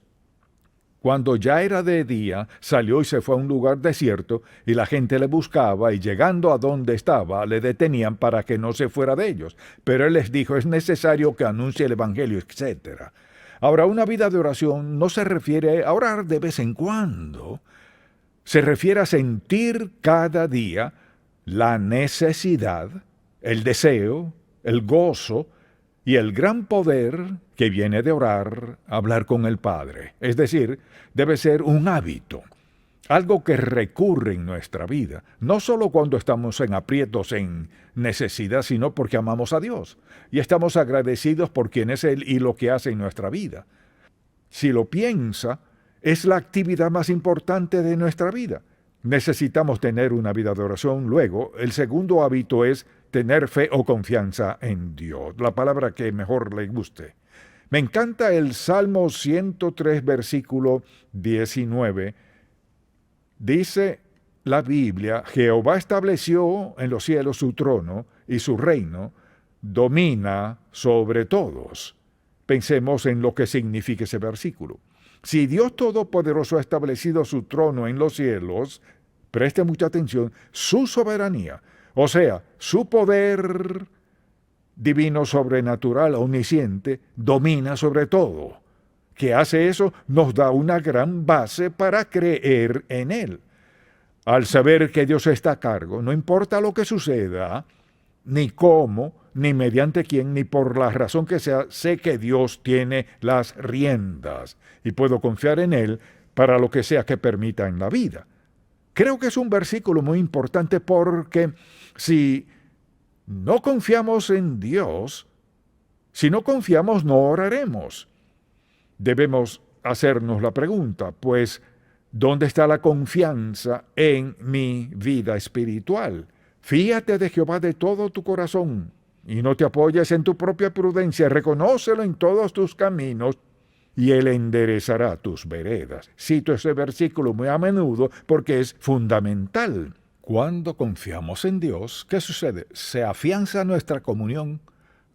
cuando ya era de día, salió y se fue a un lugar desierto, y la gente le buscaba, y llegando a donde estaba, le detenían para que no se fuera de ellos. Pero él les dijo, es necesario que anuncie el evangelio, etc. Ahora, una vida de oración no se refiere a orar de vez en cuando. Se refiere a sentir cada día la necesidad, el deseo, el gozo y el gran poder que viene de orar, hablar con el Padre. Es decir, debe ser un hábito, algo que recurre en nuestra vida, no solo cuando estamos en aprietos, en necesidad, sino porque amamos a Dios y estamos agradecidos por quien es Él y lo que hace en nuestra vida. Si lo piensa, es la actividad más importante de nuestra vida. Necesitamos tener una vida de oración. Luego, el segundo hábito es tener fe o confianza en Dios, la palabra que mejor le guste. Me encanta el Salmo 103, versículo 19. Dice la Biblia, Jehová estableció en los cielos su trono y su reino domina sobre todos. Pensemos en lo que significa ese versículo. Si Dios Todopoderoso ha establecido su trono en los cielos, preste mucha atención, su soberanía, o sea, su poder divino, sobrenatural, omnisciente, domina sobre todo. ¿Qué hace eso? Nos da una gran base para creer en Él. Al saber que Dios está a cargo, no importa lo que suceda, ni cómo, ni mediante quién, ni por la razón que sea, sé que Dios tiene las riendas y puedo confiar en Él para lo que sea que permita en la vida. Creo que es un versículo muy importante porque si no confiamos en Dios, si no confiamos, no oraremos. Debemos hacernos la pregunta, pues, ¿dónde está la confianza en mi vida espiritual? Fíate de Jehová de todo tu corazón y no te apoyes en tu propia prudencia. Reconócelo en todos tus caminos y Él enderezará tus veredas. Cito ese versículo muy a menudo porque es fundamental. Cuando confiamos en Dios, ¿qué sucede? Se afianza nuestra comunión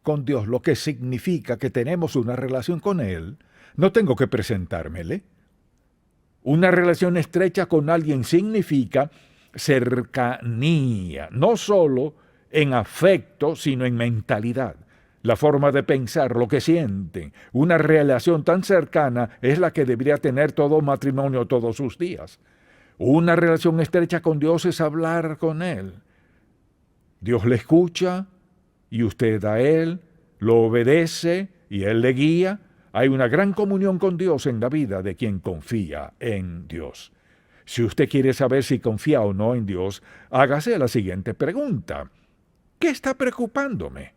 con Dios, lo que significa que tenemos una relación con Él. No tengo que presentármele. Una relación estrecha con alguien significa cercanía, no solo en afecto, sino en mentalidad. La forma de pensar, lo que sienten. Una relación tan cercana es la que debería tener todo matrimonio todos sus días. Una relación estrecha con Dios es hablar con Él. Dios le escucha y usted a Él, lo obedece y Él le guía. Hay una gran comunión con Dios en la vida de quien confía en Dios. Si usted quiere saber si confía o no en Dios, hágase la siguiente pregunta. qué está preocupándome?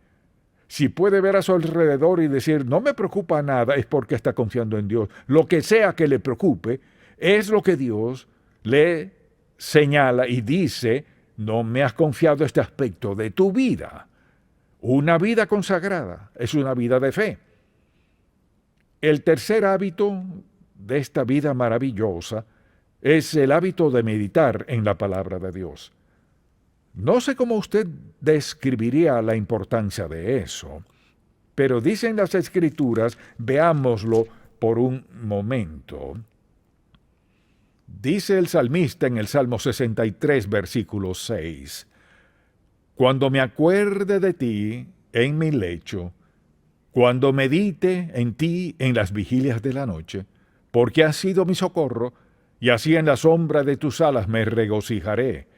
Si puede ver a su alrededor y decir, no me preocupa nada, es porque está confiando en Dios. Lo que sea que le preocupe es lo que Dios le señala y dice, no me has confiado este aspecto de tu vida. Una vida consagrada es una vida de fe. El tercer hábito de esta vida maravillosa es el hábito de meditar en la palabra de Dios. No sé cómo usted describiría la importancia de eso, pero dicen las Escrituras, veámoslo por un momento. Dice el salmista en el Salmo 63, versículo 6, cuando me acuerde de ti en mi lecho, cuando medite en ti en las vigilias de la noche, porque has sido mi socorro, y así en la sombra de tus alas me regocijaré.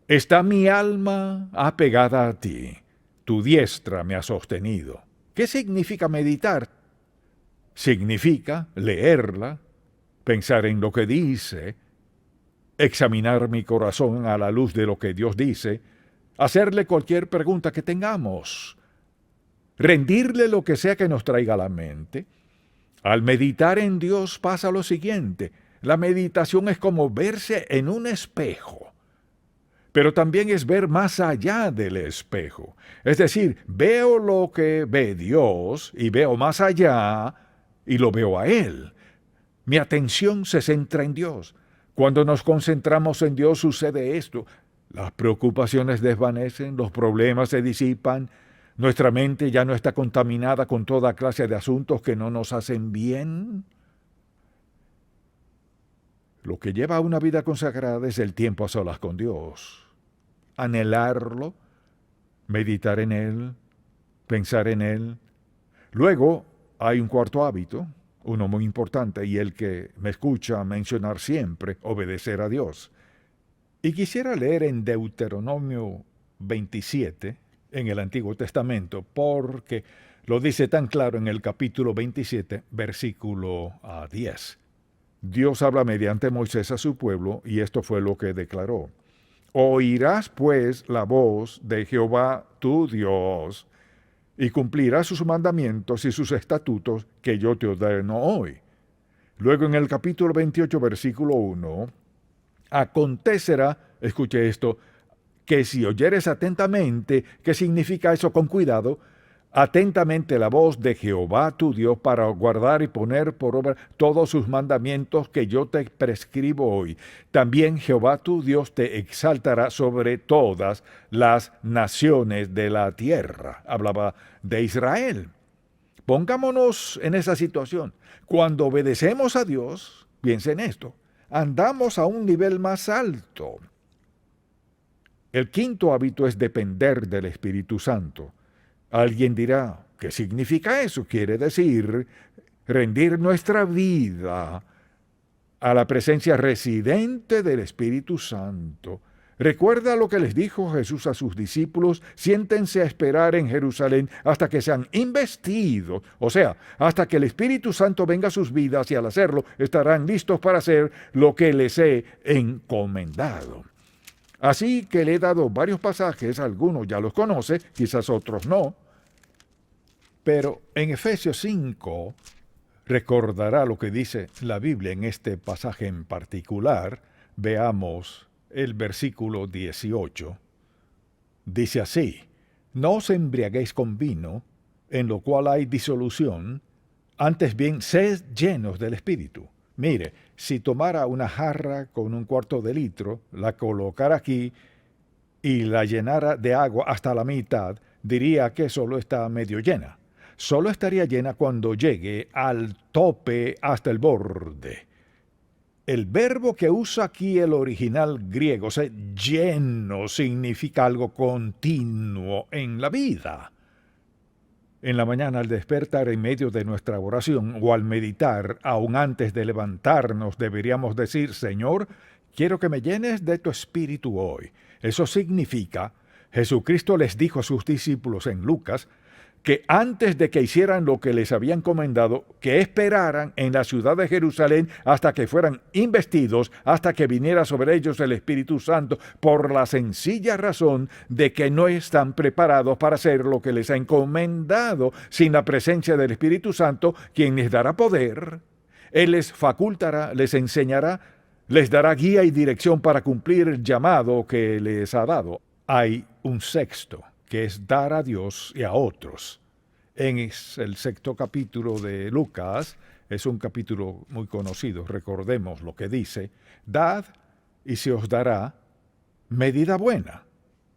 Está mi alma apegada a ti, tu diestra me ha sostenido. ¿Qué significa meditar? Significa leerla, pensar en lo que dice, examinar mi corazón a la luz de lo que Dios dice, hacerle cualquier pregunta que tengamos, rendirle lo que sea que nos traiga a la mente. Al meditar en Dios pasa lo siguiente: la meditación es como verse en un espejo, pero también es ver más allá del espejo. Es decir, veo lo que ve Dios y veo más allá y lo veo a Él. Mi atención se centra en Dios. Cuando nos concentramos en Dios sucede esto: las preocupaciones desvanecen, los problemas se disipan, nuestra mente ya no está contaminada con toda clase de asuntos que no nos hacen bien. Lo que lleva a una vida consagrada es el tiempo a solas con Dios. Anhelarlo, meditar en Él, pensar en Él. Luego hay un cuarto hábito, uno muy importante y el que me escucha mencionar siempre: obedecer a Dios. Y quisiera leer en Deuteronomio 27, en el Antiguo Testamento, porque lo dice tan claro en el capítulo 27, versículo 10. Dios habla mediante Moisés a su pueblo, y esto fue lo que declaró: oirás pues la voz de Jehová tu Dios, y cumplirás sus mandamientos y sus estatutos que yo te ordeno hoy. Luego en el capítulo 28, versículo 1, acontecerá, escuche esto, que si oyeres atentamente, ¿qué significa eso con cuidado? Atentamente la voz de Jehová tu Dios para guardar y poner por obra todos sus mandamientos que yo te prescribo hoy. También Jehová tu Dios te exaltará sobre todas las naciones de la tierra. Hablaba de Israel. Pongámonos en esa situación. Cuando obedecemos a Dios, piensen en esto, andamos a un nivel más alto. El quinto hábito es depender del Espíritu Santo. Alguien dirá, ¿qué significa eso? Quiere decir rendir nuestra vida a la presencia residente del Espíritu Santo. Recuerda lo que les dijo Jesús a sus discípulos: siéntense a esperar en Jerusalén hasta que sean investidos, o sea, hasta que el Espíritu Santo venga a sus vidas, y al hacerlo estarán listos para hacer lo que les he encomendado. Así que le he dado varios pasajes, algunos ya los conoce, quizás otros no, pero en Efesios 5 recordará lo que dice la Biblia en este pasaje en particular. Veamos el versículo 18. Dice así: no os embriaguéis con vino, en lo cual hay disolución, antes bien sed llenos del Espíritu. Mire, si tomara una jarra con 1/4 de litro, la colocara aquí y la llenara de agua hasta la mitad, diría que solo está medio llena. Solo estaría llena cuando llegue al tope hasta el borde. El verbo que usa aquí el original griego, o sea, lleno, significa algo continuo en la vida. En la mañana, al despertar, en medio de nuestra oración o al meditar, aún antes de levantarnos, deberíamos decir: Señor, quiero que me llenes de tu Espíritu hoy. Eso significa, Jesucristo les dijo a sus discípulos en Lucas, que antes de que hicieran lo que les había encomendado, que esperaran en la ciudad de Jerusalén hasta que fueran investidos, hasta que viniera sobre ellos el Espíritu Santo, por la sencilla razón de que no están preparados para hacer lo que les ha encomendado sin la presencia del Espíritu Santo, quien les dará poder. Él les facultará, les enseñará, les dará guía y dirección para cumplir el llamado que les ha dado. Hay un sexto, que es dar a Dios y a otros. En el sexto capítulo de Lucas, es un capítulo muy conocido, recordemos lo que dice: dad y se os dará medida buena.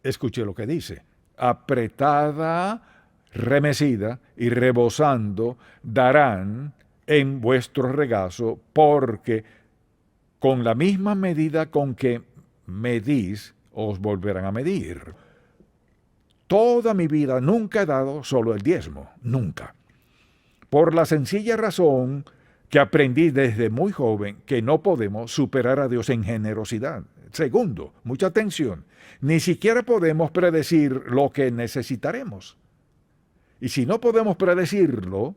Escuche lo que dice: apretada, remecida y rebosando darán en vuestro regazo, porque con la misma medida con que medís, os volverán a medir. Toda mi vida nunca he dado solo el diezmo, nunca. Por la sencilla razón que aprendí desde muy joven que no podemos superar a Dios en generosidad. Segundo, mucha atención, ni siquiera podemos predecir lo que necesitaremos. Y si no podemos predecirlo,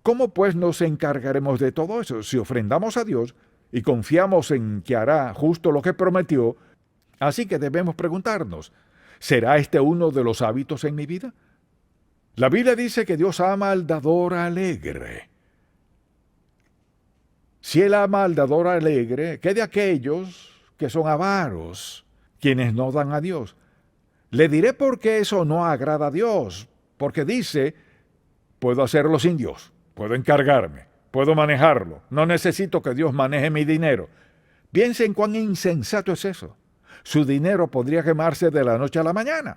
¿cómo pues nos encargaremos de todo eso? Si ofrendamos a Dios y confiamos en que hará justo lo que prometió, así que debemos preguntarnos, ¿será este uno de los hábitos en mi vida? La Biblia dice que Dios ama al dador alegre. Si Él ama al dador alegre, ¿qué de aquellos que son avaros, quienes no dan a Dios? Le diré por qué eso no agrada a Dios, porque dice, puedo hacerlo sin Dios, puedo encargarme, puedo manejarlo, no necesito que Dios maneje mi dinero. Piensen cuán insensato es eso. Su dinero podría quemarse de la noche a la mañana.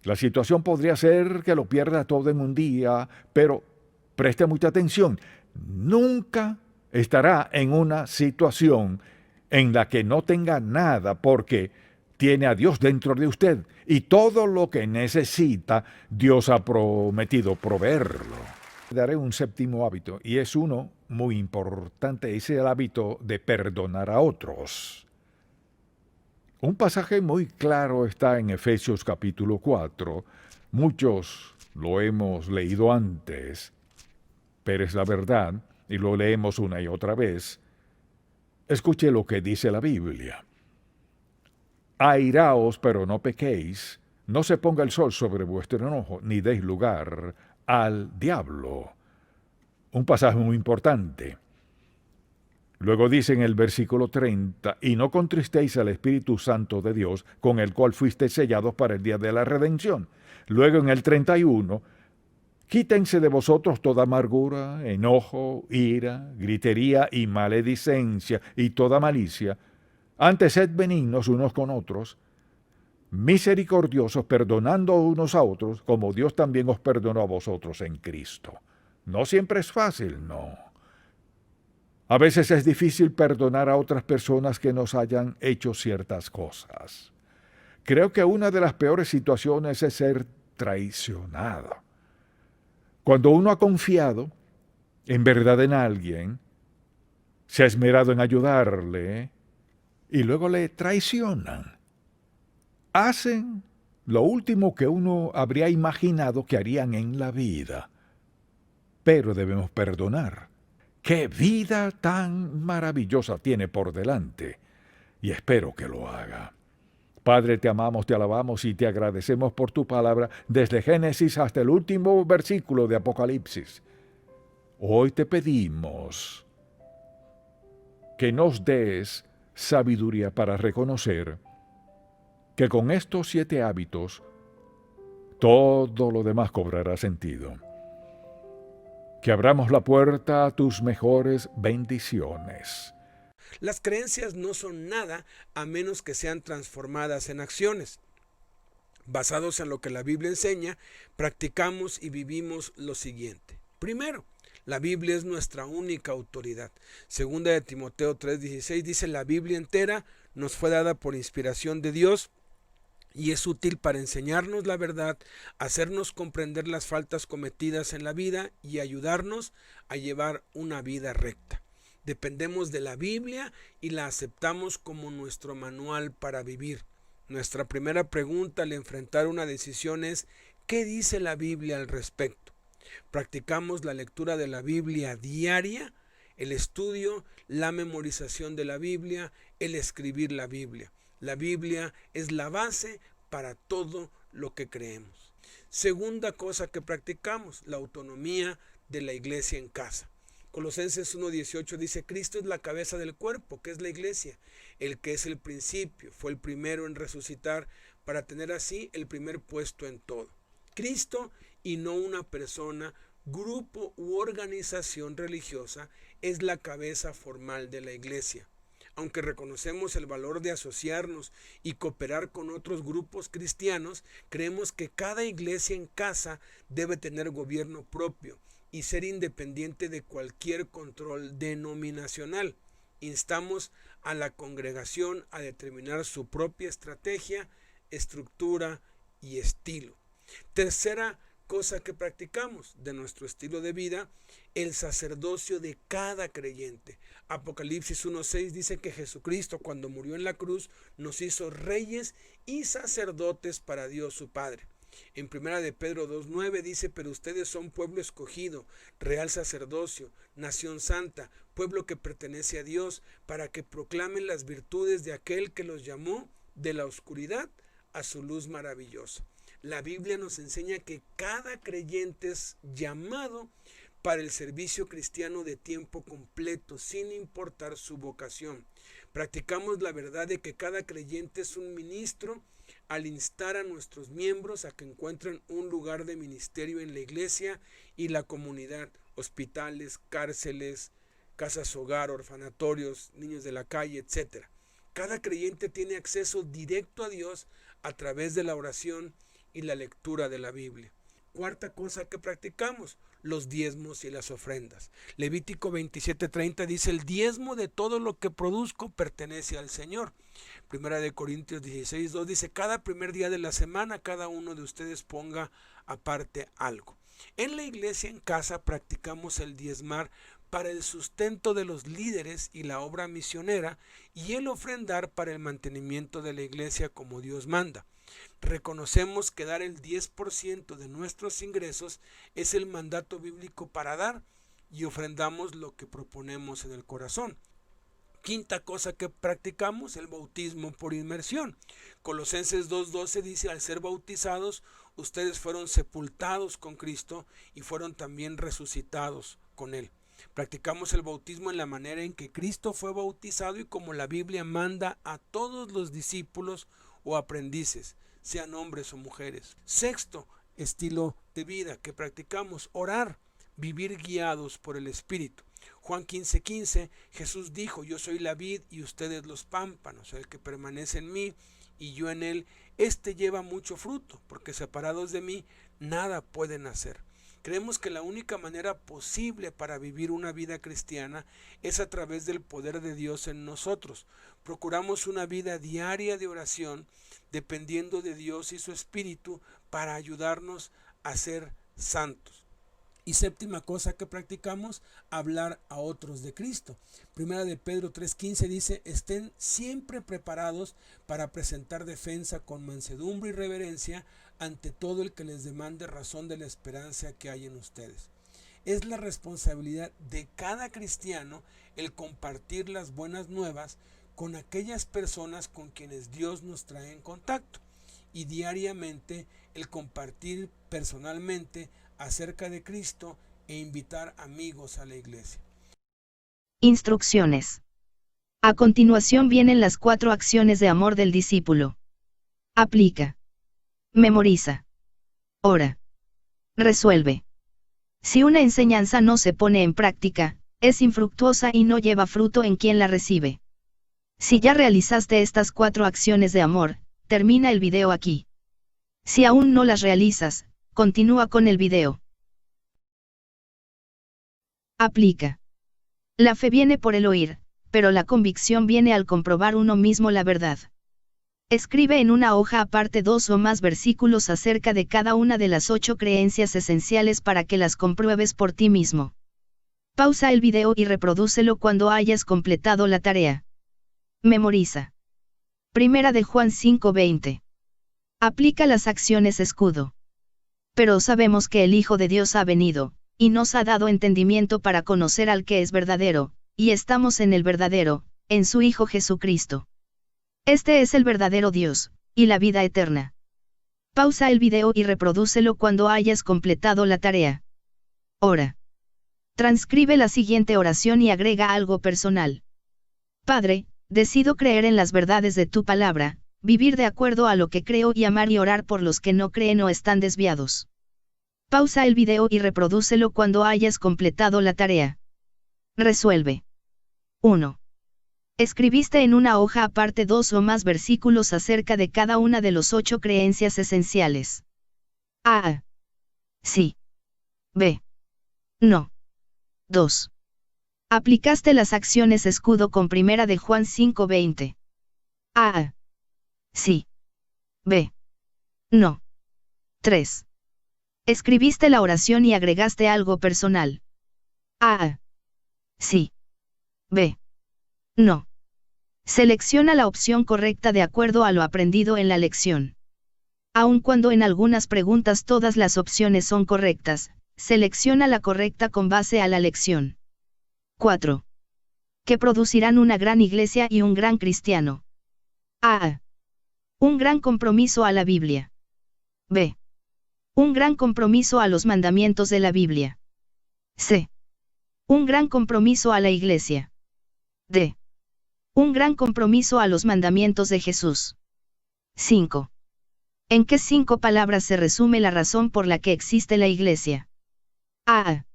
La situación podría ser que lo pierda todo en un día, pero preste mucha atención. Nunca estará en una situación en la que no tenga nada, porque tiene a Dios dentro de usted y todo lo que necesita, Dios ha prometido proveerlo. Daré un séptimo hábito, y es uno muy importante, es el hábito de perdonar a otros. Un pasaje muy claro está en Efesios capítulo 4. Muchos lo hemos leído antes, pero es la verdad, y lo leemos una y otra vez. Escuche lo que dice la Biblia. Airaos, pero no pequéis, no se ponga el sol sobre vuestro enojo, ni deis lugar al diablo. Un pasaje muy importante. Luego dice en el versículo 30, y no contristéis al Espíritu Santo de Dios, con el cual fuisteis sellados para el día de la redención. Luego en el 31, quítense de vosotros toda amargura, enojo, ira, gritería y maledicencia y toda malicia. Antes sed benignos unos con otros, misericordiosos, perdonando unos a otros, como Dios también os perdonó a vosotros en Cristo. No siempre es fácil, no. A veces es difícil perdonar a otras personas que nos hayan hecho ciertas cosas. Creo que una de las peores situaciones es ser traicionado. Cuando uno ha confiado en verdad en alguien, se ha esmerado en ayudarle y luego le traicionan. Hacen lo último que uno habría imaginado que harían en la vida. Pero debemos perdonar. ¡Qué vida tan maravillosa tiene por delante! Y espero que lo haga. Padre, te amamos, te alabamos y te agradecemos por tu palabra desde Génesis hasta el último versículo de Apocalipsis. Hoy te pedimos que nos des sabiduría para reconocer que con estos 7 hábitos todo lo demás cobrará sentido. Que abramos la puerta a tus mejores bendiciones. Las creencias no son nada a menos que sean transformadas en acciones. Basados en lo que la Biblia enseña, practicamos y vivimos lo siguiente. Primero, la Biblia es nuestra única autoridad. Segunda de Timoteo 3:16 dice: la Biblia entera nos fue dada por inspiración de Dios y es útil para enseñarnos la verdad, hacernos comprender las faltas cometidas en la vida y ayudarnos a llevar una vida recta. Dependemos de la Biblia y la aceptamos como nuestro manual para vivir. Nuestra primera pregunta al enfrentar una decisión es: ¿Qué dice la Biblia al respecto? ¿Practicamos la lectura de la Biblia diaria, el estudio, la memorización de la Biblia, el escribir la Biblia? La Biblia es la base para todo lo que creemos. Segunda cosa que practicamos, la autonomía de la iglesia en casa. Colosenses 1:18 dice: Cristo es la cabeza del cuerpo, que es la iglesia, el que es el principio, fue el primero en resucitar para tener así el primer puesto en todo. Cristo, y no una persona, grupo u organización religiosa, es la cabeza formal de la iglesia. Aunque reconocemos el valor de asociarnos y cooperar con otros grupos cristianos, creemos que cada iglesia en casa debe tener gobierno propio y ser independiente de cualquier control denominacional. Instamos a la congregación a determinar su propia estrategia, estructura y estilo. Tercera cosa que practicamos de nuestro estilo de vida, el sacerdocio de cada creyente. Apocalipsis 1:6 dice que Jesucristo, cuando murió en la cruz, nos hizo reyes y sacerdotes para Dios su Padre. En 1 de Pedro 2:9 dice: pero ustedes son pueblo escogido, real sacerdocio, nación santa, pueblo que pertenece a Dios, para que proclamen las virtudes de aquel que los llamó de la oscuridad a su luz maravillosa. La Biblia nos enseña que cada creyente es llamado para el servicio cristiano de tiempo completo, sin importar su vocación. Practicamos la verdad de que cada creyente es un ministro al instar a nuestros miembros a que encuentren un lugar de ministerio en la iglesia y la comunidad, hospitales, cárceles, casas hogar, orfanatorios, niños de la calle, etc. Cada creyente tiene acceso directo a Dios a través de la oración y la lectura de la Biblia. Cuarta cosa que practicamos, los diezmos y las ofrendas. Levítico 27:30 dice: el diezmo de todo lo que produzco pertenece al Señor. Primera de Corintios 16:2 dice: cada primer día de la semana cada uno de ustedes ponga aparte algo. En la iglesia en casa practicamos el diezmar para el sustento de los líderes y la obra misionera, y el ofrendar para el mantenimiento de la iglesia como Dios manda. Reconocemos que dar el 10% de nuestros ingresos es el mandato bíblico para dar, y ofrendamos lo que proponemos en el corazón. Quinta cosa que practicamos, el bautismo por inmersión. Colosenses 2:12 dice: al ser bautizados, ustedes fueron sepultados con Cristo y fueron también resucitados con Él. Practicamos el bautismo en la manera en que Cristo fue bautizado y como la Biblia manda a todos los discípulos o aprendices, sean hombres o mujeres. Sexto estilo de vida que practicamos, orar, vivir guiados por el Espíritu. Juan 15:15, Jesús dijo: yo soy la vid y ustedes los pámpanos, el que permanece en mí y yo en él, este lleva mucho fruto, porque separados de mí nada pueden hacer. Creemos que la única manera posible para vivir una vida cristiana es a través del poder de Dios en nosotros. Procuramos una vida diaria de oración, dependiendo de Dios y su Espíritu para ayudarnos a ser santos. Y séptima cosa que practicamos, hablar a otros de Cristo. Primera de Pedro 3:15 dice: estén siempre preparados para presentar defensa con mansedumbre y reverencia ante todo el que les demande razón de la esperanza que hay en ustedes. Es la responsabilidad de cada cristiano el compartir las buenas nuevas con aquellas personas con quienes Dios nos trae en contacto, y diariamente el compartir personalmente acerca de Cristo e invitar amigos a la iglesia. Instrucciones. A continuación vienen las 4 acciones de amor del discípulo. Aplica. Memoriza. Ora. Resuelve. Si una enseñanza no se pone en práctica, es infructuosa y no lleva fruto en quien la recibe. Si ya realizaste estas 4 acciones de amor, termina el video aquí. Si aún no las realizas, continúa con el video. Aplica. La fe viene por el oír, pero la convicción viene al comprobar uno mismo la verdad. Escribe en una hoja aparte 2 o más versículos acerca de cada una de las 8 creencias esenciales para que las compruebes por ti mismo. Pausa el video y reprodúcelo cuando hayas completado la tarea. Memoriza. Primera de Juan 5:20. Aplica las acciones escudo. Pero sabemos que el Hijo de Dios ha venido, y nos ha dado entendimiento para conocer al que es verdadero, y estamos en el verdadero, en su Hijo Jesucristo. Este es el verdadero Dios, y la vida eterna. Pausa el video y reprodúcelo cuando hayas completado la tarea. Ora. Transcribe la siguiente oración y agrega algo personal. Padre, decido creer en las verdades de tu palabra, vivir de acuerdo a lo que creo y amar y orar por los que no creen o están desviados. Pausa el video y reprodúcelo cuando hayas completado la tarea. Resuelve. 1. Escribiste en una hoja aparte 2 o más versículos acerca de cada una de los 8 creencias esenciales. A. Sí. B. No. 2. Aplicaste las acciones escudo con 1 de Juan 5:20. A. Sí. B. No. 3. Escribiste la oración y agregaste algo personal. A. Sí. B. No. Selecciona la opción correcta de acuerdo a lo aprendido en la lección. Aun cuando en algunas preguntas todas las opciones son correctas, selecciona la correcta con base a la lección. 4. Que producirán una gran iglesia y un gran cristiano. A. Un gran compromiso a la Biblia. B. Un gran compromiso a los mandamientos de la Biblia. C. Un gran compromiso a la iglesia. D. Un gran compromiso a los mandamientos de Jesús. 5. ¿En qué 5 palabras se resume la razón por la que existe la iglesia? A.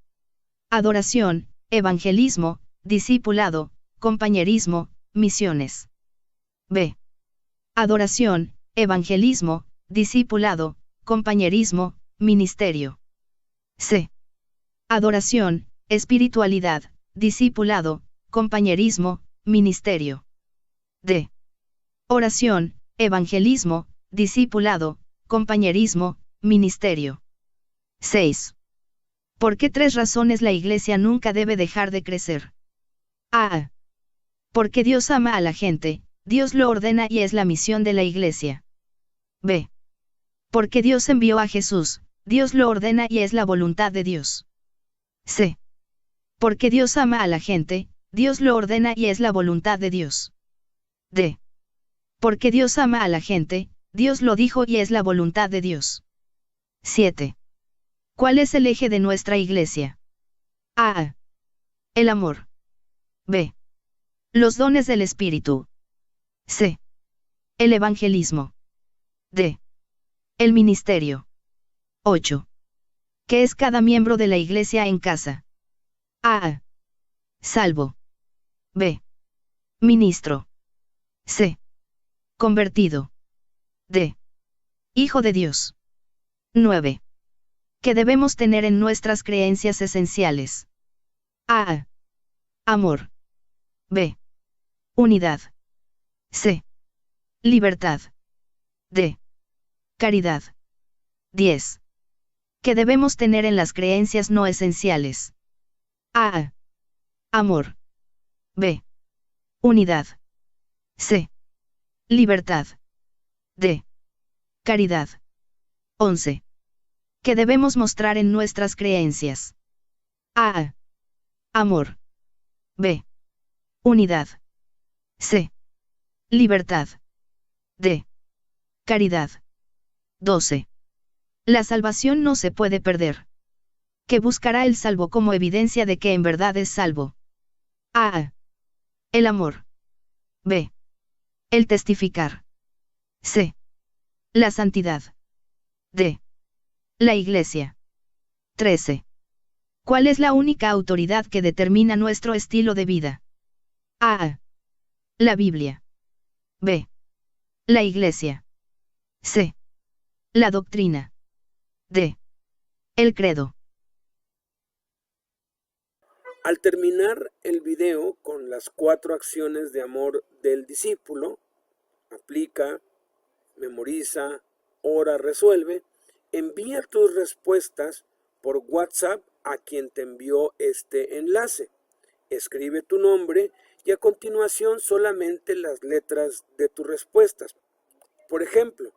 Adoración, evangelismo, discipulado, compañerismo, misiones. B. Adoración, evangelismo, discipulado, compañerismo, ministerio. C. Adoración, espiritualidad, discipulado, compañerismo, ministerio. D. Oración, evangelismo, discipulado, compañerismo, ministerio. 6. ¿Por qué 3 razones la iglesia nunca debe dejar de crecer? A. Porque Dios ama a la gente, Dios lo ordena y es la misión de la iglesia. B. Porque Dios envió a Jesús, Dios lo ordena y es la voluntad de Dios. C. Porque Dios ama a la gente, Dios lo ordena y es la voluntad de Dios. D. Porque Dios ama a la gente, Dios lo dijo y es la voluntad de Dios. 7. ¿Cuál es el eje de nuestra iglesia? A. El amor. B. Los dones del Espíritu. C. El evangelismo. D. El ministerio. 8. ¿Qué es cada miembro de la iglesia en casa? A. Salvo. B. Ministro. C. Convertido. D. Hijo de Dios. 9. ¿Qué debemos tener en nuestras creencias esenciales? A. Amor. B. Unidad. C. Libertad. D. Caridad. 10. ¿Qué debemos tener en las creencias no esenciales? A. Amor. B. Unidad. C. Libertad. D. Caridad. 11. ¿Qué debemos mostrar en nuestras creencias? A. Amor. B. Unidad. C. Libertad. D. Caridad. 12. La salvación no se puede perder. ¿Qué buscará el salvo como evidencia de que en verdad es salvo? A. El amor. B. El testificar. C. La santidad. D. La iglesia. 13. ¿Cuál es la única autoridad que determina nuestro estilo de vida? A. La Biblia. B. La iglesia. C. La doctrina. D. El credo. Al terminar el video con las 4 acciones de amor del discípulo, aplica, memoriza, ora, resuelve, envía tus respuestas por WhatsApp a quien te envió este enlace. Escribe tu nombre y a continuación solamente las letras de tus respuestas. Por ejemplo,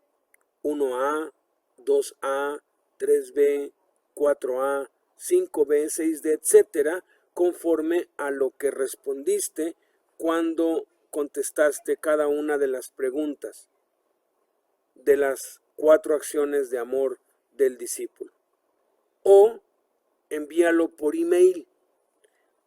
1A, 2A, 3B, 4A, 5B, 6D, etcétera, conforme a lo que respondiste cuando contestaste cada una de las preguntas de las 4 acciones de amor del discípulo. O envíalo por email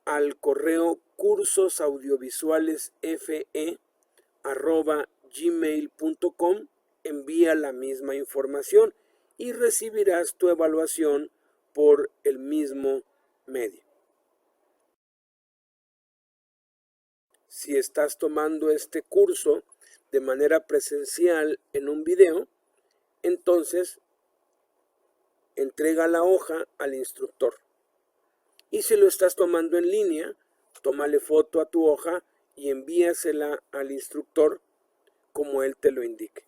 al correo cursosaudiovisualesfe@gmail.com. Envía la misma información y recibirás tu evaluación por el mismo medio. Si estás tomando este curso de manera presencial en un video, entonces entrega la hoja al instructor. Y si lo estás tomando en línea, tómale foto a tu hoja y envíasela al instructor como él te lo indique.